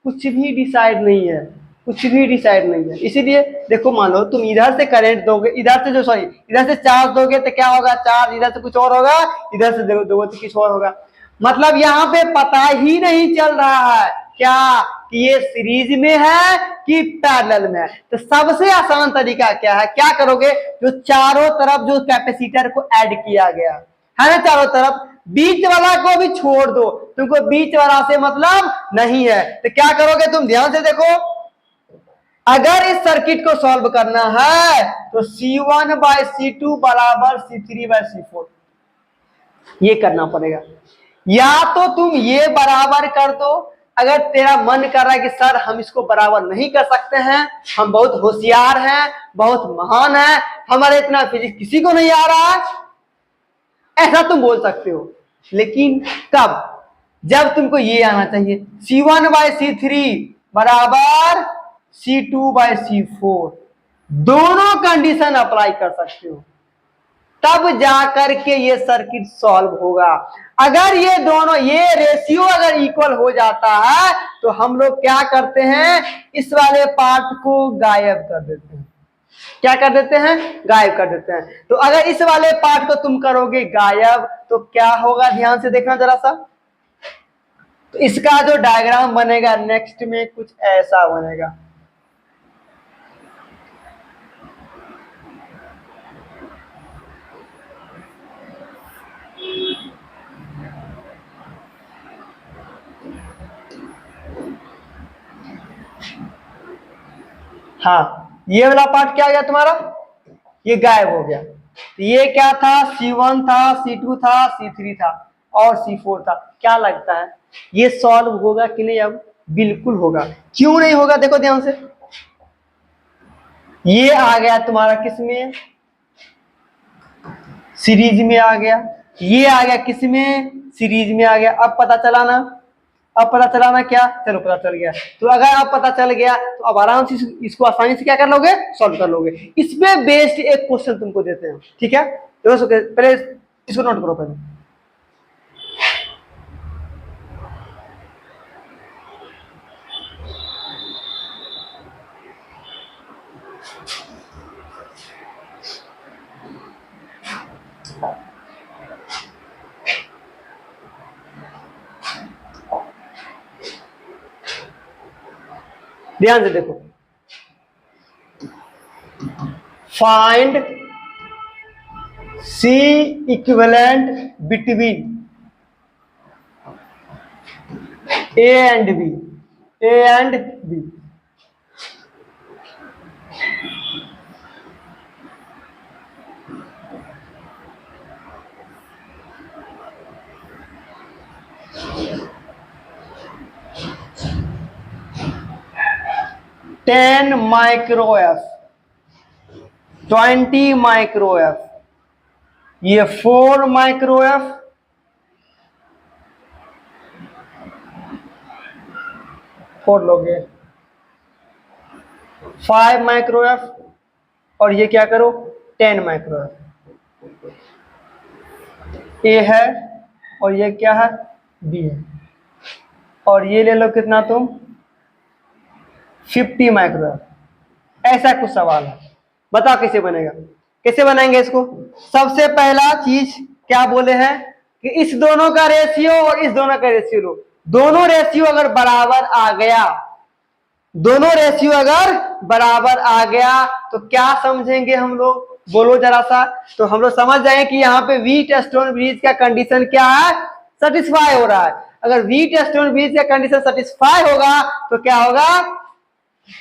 कुछ भी डिसाइड नहीं है, कुछ भी डिसाइड नहीं है। इसीलिए देखो, मान लो तुम इधर से करंट दोगे, इधर से इधर से चार्ज दोगे तो क्या होगा, चार्ज, इधर से कुछ और होगा, इधर से दोगे तो कुछ और होगा। मतलब यहाँ पे पता ही नहीं चल रहा है क्या कि ये सीरीज में है कि पैरेलल में है। तो सबसे आसान तरीका क्या है, क्या करोगे, जो चारों तरफ जो कैपेसिटर को ऐड किया गया है ना, चारों तरफ, बीच वाला को भी छोड़ दो, तुमको बीच वाला से मतलब नहीं है, तो क्या करोगे तुम, ध्यान से देखो, अगर इस सर्किट को सॉल्व करना है तो C1/C2 बराबर C3/C4 ये करना पड़ेगा। या तो तुम ये बराबर कर दो, अगर तेरा मन कर रहा है कि सर हम इसको बराबर नहीं कर सकते हैं, हम बहुत होशियार हैं, बहुत महान हैं, हमारे इतना फिजिक्स किसी को नहीं आ रहा है, ऐसा तुम बोल सकते हो। लेकिन कब, जब तुमको ये आना चाहिए, C1/C3 बराबर C2/C4 दोनों कंडीशन अप्लाई कर सकते हो, तब जाकर के ये सर्किट सॉल्व होगा। अगर ये दोनों, ये रेशियो अगर इक्वल हो जाता है तो हम लोग क्या करते हैं, इस वाले पार्ट को गायब कर देते हैं। क्या कर देते हैं, गायब कर देते हैं। तो अगर इस वाले पार्ट को तुम करोगे गायब तो क्या होगा, ध्यान से देखना जरा सा, तो इसका जो डायग्राम बनेगा नेक्स्ट में कुछ ऐसा बनेगा। हाँ, ये वाला पार्ट क्या हो गया तुम्हारा, ये गायब हो गया। तो ये क्या था, C1 था, C2 था, C3 था और C4 था। क्या लगता है ये सॉल्व होगा कि नहीं? अब बिल्कुल होगा। क्यों नहीं होगा, देखो ध्यान से। ये आ गया तुम्हारा किसमें, सीरीज में आ गया। ये आ गया किसमें, सीरीज में आ गया। अब पता चला ना, अब पता चला ना क्या, चलो पता चल गया। तो अगर अब पता चल गया तो अब आराम से इसको आसानी से क्या कर लोगे, सॉल्व कर लोगे। इसमें बेस्ड एक क्वेश्चन तुमको देते हैं, ठीक है? तो पहले इसको नोट करो पहले। ध्यान से देखो, find C equivalent between A and B, A and B। Ten micro F, 20 micro F, ये 4 माइक्रो एफ, 4 लोगे, 5 माइक्रो एफ और ये क्या करो 10 माइक्रो एफ। ए है और ये क्या है, बी है। और ये ले लो कितना तुम, 50 माइक्रो एफ। ऐसा कुछ सवाल है, बताओ कैसे बनेगा, कैसे बनाएंगे इसको। सबसे पहला चीज क्या बोले हैं कि इस दोनों का रेशियो और इस दोनों का रेशियो लो। दोनों रेशियो अगर बराबर आ गया, दोनों रेशियो अगर बराबर आ गया तो क्या समझेंगे हम लोग, बोलो जरा सा। तो हम लोग समझ जाएंगे कि यहाँ पे व्हीटस्टोन ब्रिज का कंडीशन क्या है, सेटिस्फाई हो रहा है। अगर व्हीटस्टोन ब्रिज का कंडीशन सेटिस्फाई होगा तो क्या होगा,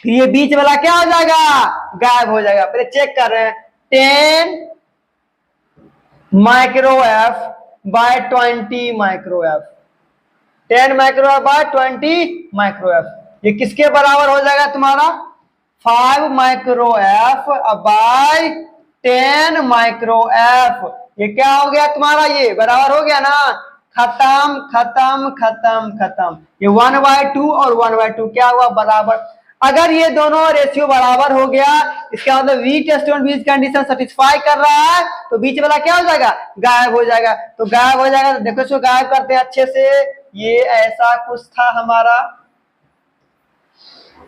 ये बीच वाला क्या हो जाएगा, गायब हो जाएगा। पहले चेक कर रहे हैं, 10 micro F by 20 micro F, 10 micro F by 20 micro F, ये किसके बराबर हो जाएगा तुम्हारा, 5 micro F by 10 micro F. ये क्या हो गया तुम्हारा, ये बराबर हो गया ना, खत्म खत्म खत्म खत्म। ये 1/2 और 1/2 क्या हुआ, बराबर। अगर ये दोनों रेशियो बराबर हो गया, इसका मतलब व्हीटस्टोन ब्रिज कंडीशन सेटिस्फाई कर रहा है, तो बीच वाला क्या हो जाएगा, गायब हो जाएगा। तो गायब हो जाएगा, तो देखो इसको गायब करते हैं अच्छे से। ये ऐसा कुछ था हमारा,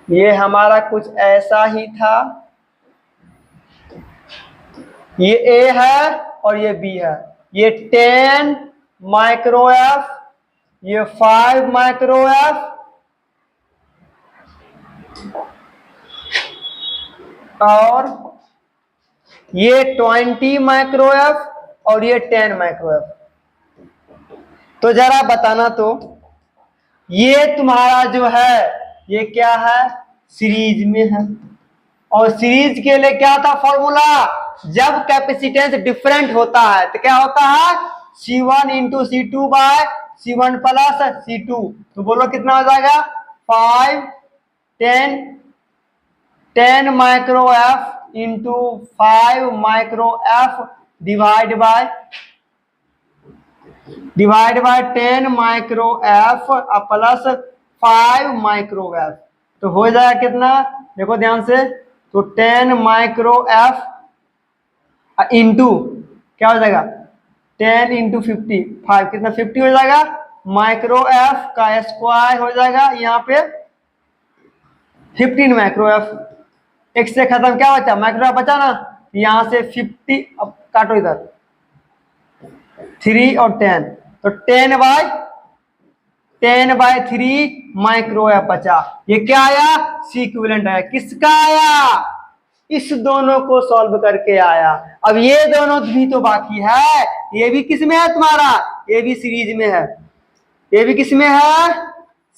ये हमारा कुछ ऐसा ही था। ये ए है और ये बी है। ये 10 माइक्रो एफ, ये 5 माइक्रो एफ और ये 20 माइक्रो एफ और ये 10 माइक्रो एफ। तो जरा बताना, तो ये तुम्हारा जो है ये क्या है, सीरीज में है। और सीरीज के लिए क्या था फॉर्मूला, जब कैपेसिटेंस डिफरेंट होता है तो क्या होता है, C1 into C2 bye C1 plus C2। तो बोलो कितना हो जाएगा, 5 10 micro F into 5 micro F divide by 10 micro F plus 5 micro F. तो हो जाएगा कितना, देखो ध्यान से, तो 10 माइक्रो एफ इंटू क्या हो जाएगा, 10 इंटू 50, 5 कितना 50 हो जाएगा, माइक्रो एफ का स्क्वायर हो जाएगा यहाँ पे 15 माइक्रो एफ। एक से खत्म क्या बचा, माइक्रो एफ बचा ना, यहाँ से 50, अब काटो इधर 3 और 10, तो 10 बाय 10/3 माइक्रो एफ बचा। ये क्या आया? सी इक्विवेलेंट आया। किसका आया? इस दोनों को सॉल्व करके आया। अब ये दोनों भी तो बाकी है। ये भी किस में है तुम्हारा? ये भी सीरीज में है। ये भी किस में है?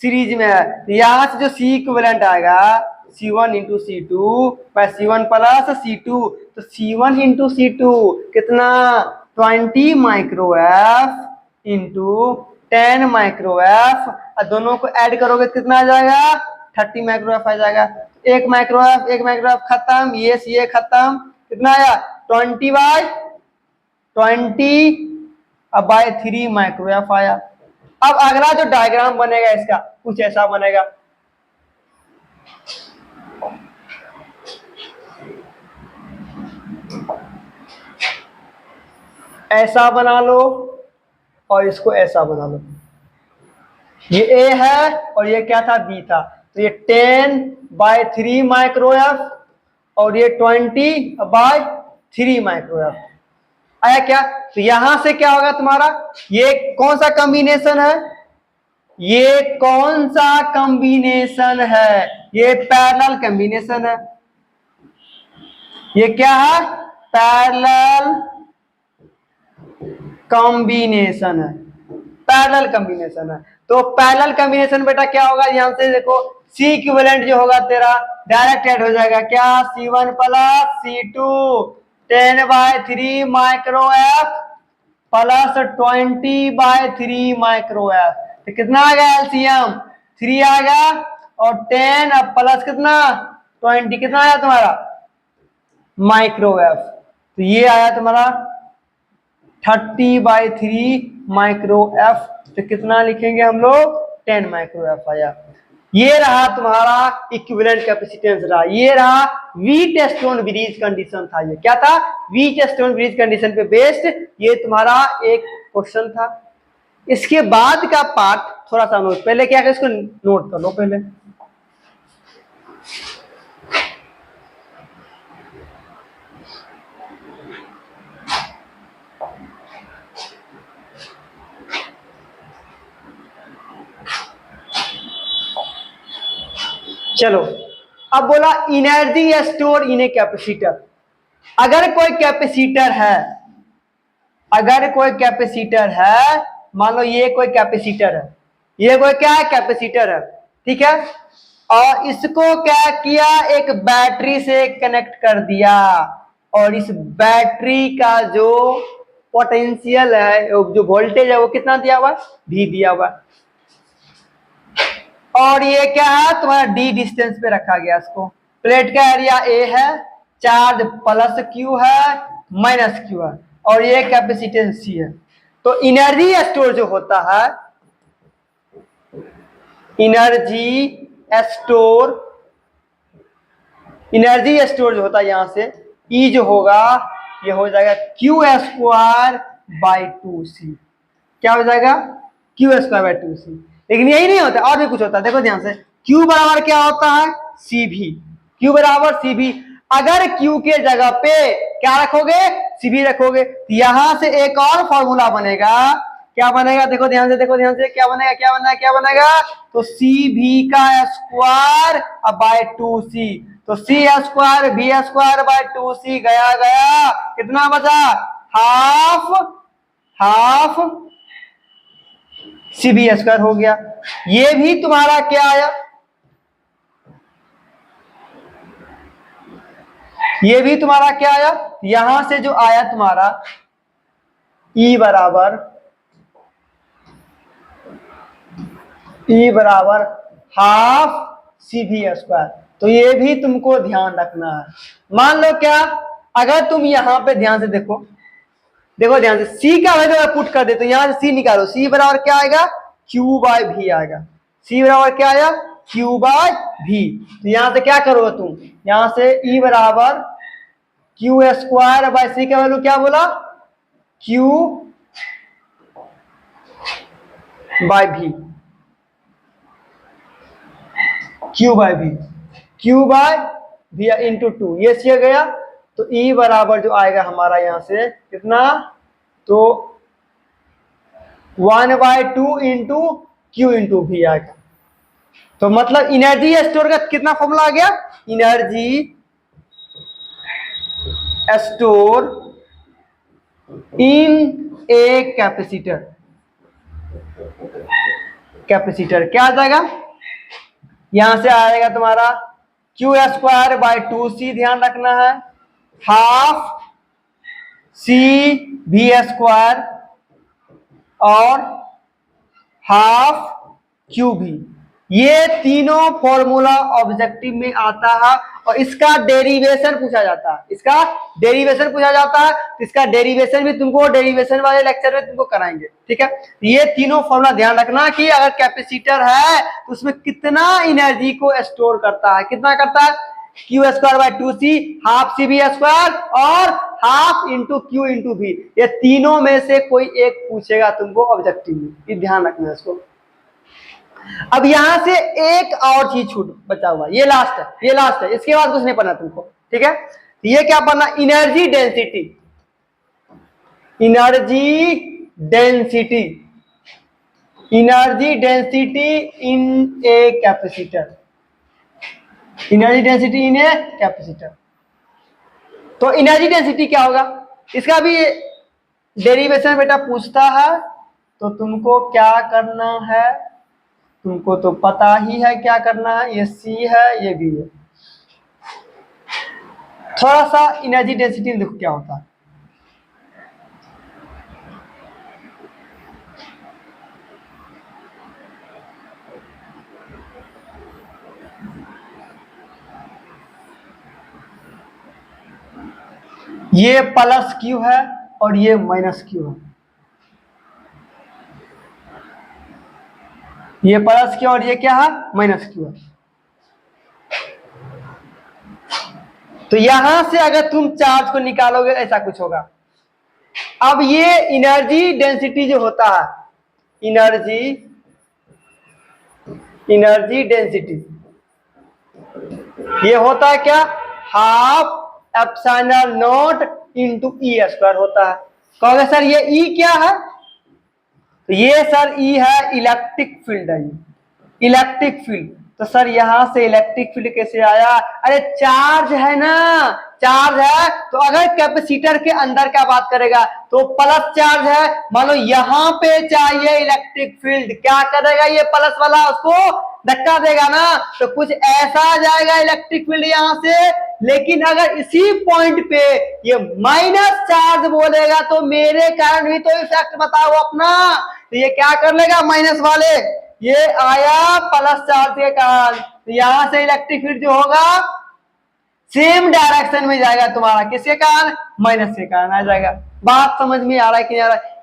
सीरीज में है। यहां से जो सी इक्विवेलेंट आएगा C1 into C2 bye C1 plus C2, तो C1 इंटू C2 कितना? 20 micro F into 10 micro F, और दोनों को ऐड करोगे तो कितना आ जाएगा? 30 माइक्रो एफ आ जाएगा। एक माइक्रो एफ खत्म, ये खत्म। कितना आया? 20/20 अब बाय 3 माइक्रो एफ आया। अब अगला जो डायग्राम बनेगा इसका कुछ ऐसा बनेगा। ऐसा बना लो और इसको ऐसा बना लो। ये ए है और ये क्या था? बी था। तो ये 10/3 माइक्रो एफ और ये 20/3 माइक्रो एफ आया क्या? तो यहां से क्या होगा तुम्हारा? ये कौन सा कॉम्बिनेशन है? ये कौन सा कॉम्बिनेशन है? ये पैरेलल कॉम्बिनेशन है। ये क्या है? पैरेलल कॉम्बिनेशन है। पैरेलल कॉम्बिनेशन है। तो पैरेलल कॉम्बिनेशन बेटा क्या होगा? यहां से देखो सी इक्विवेलेंट जो होगा तेरा डायरेक्ट ऐड हो जाएगा। क्या? C1 plus C2 10/3 micro F plus 20/3 micro F. तो कितना आ गया? एलसीएम 3 आ गया और 10 अब प्लस कितना? 20 कितना आया तुम्हारा? Micro F. तो ये आया तुम्हारा 30/3 माइक्रो एफ। तो कितना लिखेंगे हम लोग? 10 माइक्रो एफ आया। ये रहा तुम्हारा इक्विवेलेंट कैपेसिटेंस रहा। ये रहा व्हीटस्टोन ब्रिज कंडीशन था। ये क्या था? व्हीटस्टोन ब्रिज कंडीशन पे बेस्ड ये तुम्हारा एक क्वेश्चन था। इसके बाद का पार्ट थोड़ा सा नोट, पहले क्या है इसको नोट कर लो पहले। चलो अब बोला energy store in a capacitor. अगर कोई कैपेसिटर है, अगर कोई कैपेसिटर है, मान लो ये कोई कैपेसिटर है, ये कोई क्या है? कैपेसिटर है, ठीक है। और इसको क्या किया? एक बैटरी से कनेक्ट कर दिया और इस बैटरी का जो पोटेंशियल है, जो वोल्टेज है वो कितना दिया हुआ? V दिया हुआ। और ये क्या है? तुम्हारा D डिस्टेंस पे रखा गया इसको। प्लेट का एरिया A है, चार्ज प्लस Q है माइनस Q है और ये कैपेसिटेंस C है। तो एनर्जी स्टोर जो होता है, एनर्जी स्टोर जो होता है यहां से E जो होगा ये हो जाएगा Q²/2C। क्या हो जाएगा? Q²/2C। लेकिन यही नहीं होता, और भी कुछ होता है। देखो ध्यान से, Q बराबर क्या होता है? CV। Q बराबर CV। अगर Q के जगह पे क्या रखोगे? CV रखोगे। यहां से एक और फॉर्मूला बनेगा। क्या बनेगा? देखो ध्यान से, देखो ध्यान से, क्या बनेगा? क्या बनेगा? क्या बनेगा? तो CV²/2C। तो C²V²/2C गया। कितना बचा? हाफ CB² हो गया। ये भी तुम्हारा क्या आया? ये भी तुम्हारा क्या आया? यहां से जो आया तुम्हारा E बराबर हाफ CB²। तो ये भी तुमको ध्यान रखना है। मान लो क्या, अगर तुम यहां पे ध्यान से देखो, देखो ध्यान से, C का वैल्यू पुट कर दे तो यहां से C निकालो। C बराबर क्या आएगा? Q/V आएगा। C बराबर क्या आया? Q/V। तो यहां से क्या करोगे तुम? यहां से E बराबर Q²/C का वैल्यू क्या बोला? Q/V। Q/V इंटू 2, ये सी गया। तो E बराबर जो आएगा हमारा यहां से कितना? तो 1/2 इंटू Q इंटू V आएगा। तो मतलब एनर्जी स्टोर का कितना फॉर्मूला आ गया, energy store in a capacitor, capacitor क्या आ जाएगा, यहां से आएगा तुम्हारा क्यू स्क्वायर बाय 2c, ध्यान रखना है, हाफ सी भी स्क्वायर और हाफ क्यू भी। ये तीनों फॉर्मूला ऑब्जेक्टिव में आता है और इसका डेरिवेशन पूछा जाता है, इसका डेरिवेशन पूछा जाता है। इसका डेरिवेशन भी तुमको डेरिवेशन वाले लेक्चर में तुमको कराएंगे, ठीक है। ये तीनों फॉर्मूला ध्यान रखना कि अगर कैपेसिटर है तो उसमें कितना एनर्जी को स्टोर करता है, कितना करता है, Q square by 2c, half C V square और हाफ इंटू क्यू इंटू भी। ये तीनों में से कोई एक पूछेगा तुमको ऑब्जेक्टिव में, ये ध्यान रखना है इसको। अब यहां से एक और चीज छूट बचा हुआ, ये लास्ट है, ये लास्ट है, इसके बाद कुछ नहीं पढ़ना तुमको, ठीक है। ये क्या पढ़ना, energy density, energy density, energy density in a capacitor, energy density in a capacitor. तो एनर्जी डेंसिटी क्या होगा, इसका भी डेरिवेशन बेटा पूछता है। तो तुमको क्या करना है, तुमको तो पता ही है क्या करना है, ये सी है ये बी है। थोड़ा सा एनर्जी डेंसिटी देखो क्या होता है, ये प्लस क्यू है और ये माइनस क्यू है, ये प्लस क्यू और ये क्या है, माइनस क्यू है। तो यहां से अगर तुम चार्ज को निकालोगे ऐसा कुछ होगा। अब ये एनर्जी डेंसिटी जो होता है, एनर्जी डेंसिटी ये होता है क्या, half epsilon naught into E square होता है। कहोगे सर ये ई क्या है, तो ये सर ई है इलेक्ट्रिक फील्ड है, इलेक्ट्रिक फील्ड। तो सर यहां से इलेक्ट्रिक फील्ड कैसे आया, अरे चार्ज है ना, चार्ज है तो अगर कैपेसिटर के अंदर क्या बात करेगा तो प्लस चार्ज है, मान लो यहां पे चाहिए इलेक्ट्रिक फील्ड, क्या करेगा ये प्लस वाला, उसको धक्का देगा ना, तो कुछ ऐसा आ जाएगा इलेक्ट्रिक फील्ड यहां से। लेकिन अगर इसी पॉइंट पे ये माइनस चार्ज बोलेगा तो मेरे कारण भी तो इफेक्ट बताओ अपना, तो ये क्या कर लेगा माइनस वाले, ये आया प्लस चार्ज के कारण, तो यहां से इलेक्ट्रिक फील्ड जो होगा सेम डायरेक्शन में जाएगा तुम्हारा, किसके कारण, माइनस के कारण आ जाएगा। बात समझ में आ रहा है कि नहीं आ रहा है,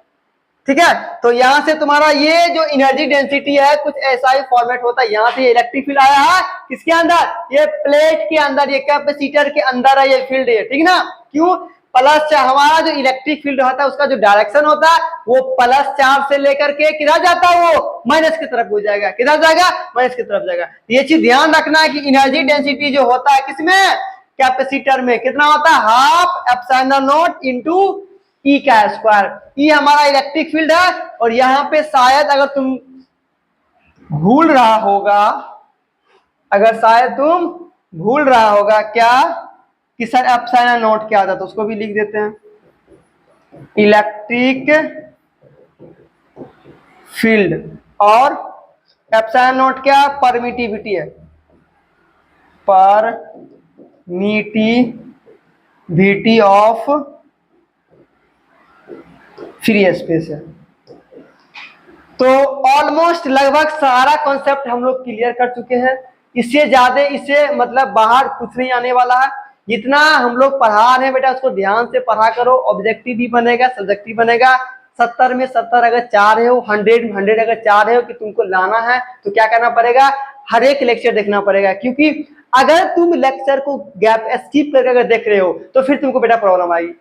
ठीक है। तो यहां से तुम्हारा ये जो एनर्जी डेंसिटी है कुछ ऐसा ही फॉर्मेट होता है, यहां से इलेक्ट्रिक फील्ड आया है किसके अंदर, ये प्लेट के अंदर, ये कैपेसिटर के अंदर है ये फील्ड, है ठीक ना। क्यों, प्लस हमारा जो इलेक्ट्रिक फील्ड होता है उसका जो डायरेक्शन होता है वो प्लस चार्ज से लेकर के किधर जाता है, वो माइनस की तरफ हो जाएगा, किधर जाएगा, माइनस की तरफ जाएगा। ये चीज ध्यान रखना है कि एनर्जी डेंसिटी जो होता है किसमें, कैपेसिटर में, कितना होता है, हाफ एप्सिलॉन नॉट इनटू ई का स्क्वायर। ई हमारा इलेक्ट्रिक फील्ड है और यहाँ पे शायद अगर तुम भूल रहा होगा, अगर शायद तुम भूल रहा होगा क्या कि सर एप्सिलॉन नॉट क्या आता है, तो उसको भी लिख देते हैं, इलेक्ट्रिक फील्ड, और एप्सिलॉन नॉट क्या, परमिटिविटी है, परमिटिविटी ऑफ फ्री स्पेस है। तो ऑलमोस्ट लगभग सारा कॉन्सेप्ट हम लोग क्लियर कर चुके हैं, इससे ज्यादा इससे मतलब बाहर कुछ नहीं आने वाला है। जितना हम लोग पढ़ा रहे हैं बेटा उसको ध्यान से पढ़ा करो, ऑब्जेक्टिव भी बनेगा, सब्जेक्टिव बनेगा। 70 में 70 अगर चाह रहे हो, 100 में 100 अगर चाह रहे हो कि तुमको लाना है तो क्या करना पड़ेगा, हर एक लेक्चर देखना पड़ेगा। क्योंकि अगर तुम लेक्चर को गैप स्किप करके अगर देख रहे हो तो फिर तुमको बेटा प्रॉब्लम आएगी,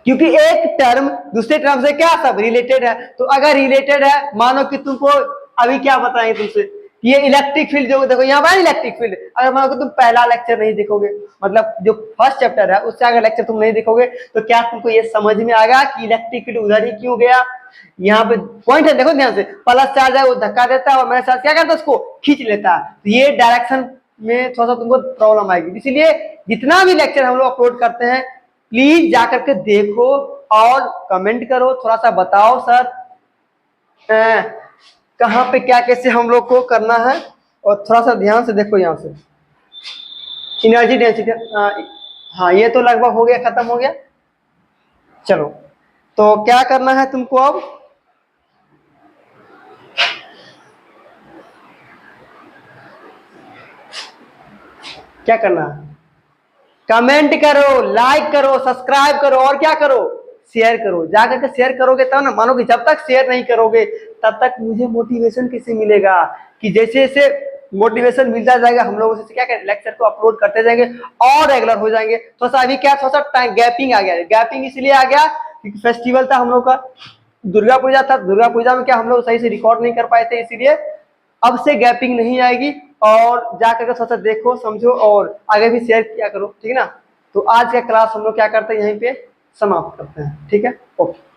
क्योंकि एक टर्म दूसरे टर्म से क्या सब रिलेटेड है। तो अगर रिलेटेड है, मानो कि तुमको अभी क्या बताएंगे तुमसे ये इलेक्ट्रिक फील्ड जो देखो यहाँ पर इलेक्ट्रिक फील्ड, अगर मान लो तुम पहला लेक्चर नहीं देखोगे, मतलब जो फर्स्ट चैप्टर है उससे अगर लेक्चर तुम नहीं देखोगे तो क्या तुमको ये समझ में आएगा कि इलेक्ट्रिक फील्ड उधर ही क्यों गया। यहाँ पे पॉइंट है, देखो ध्यान से, प्लस चार्ज है वो धक्का देता है और माइनस चार्ज क्या करता है उसको खींच लेता है, तो ये डायरेक्शन में थोड़ा सा तुमको प्रॉब्लम आएगी। इसीलिए जितना भी लेक्चर हम लोग अपलोड करते हैं प्लीज जाकर के देखो और कमेंट करो, थोड़ा सा बताओ सर कहाँ पे क्या कैसे हम लोग को करना है, और थोड़ा सा ध्यान से देखो यहाँ से एनर्जी डेंसिटी। हाँ ये तो लगभग हो गया, खत्म हो गया। चलो तो क्या करना है तुमको अब, क्या करना है, कमेंट करो, लाइक करो, सब्सक्राइब करो और क्या करो, शेयर करो। जाकर के शेयर करोगे तब ना, मानो कि जब तक शेयर नहीं करोगे तब तक मुझे मोटिवेशन कैसे मिलेगा, कि जैसे जैसे मोटिवेशन मिलता जाएगा हम लोग उसे क्या करें लेक्चर को अपलोड करते जाएंगे और रेगुलर हो जाएंगे। थोड़ा सा अभी क्या थोड़ा सा टाइम गैपिंग आ गया, गैपिंग इसलिए आ गया क्योंकि फेस्टिवल था हम लोग का, दुर्गा पूजा था, दुर्गा पूजा में क्या हम लोग सही से रिकॉर्ड नहीं कर पाए थे, इसीलिए अब से गैपिंग नहीं आएगी। और जाकर के थोड़ा सा देखो समझो और आगे भी शेयर किया करो, ठीक है ना। तो आज का क्लास हम लोग क्या करते हैं यहीं पे समाप्त करते हैं, ठीक है, ओके।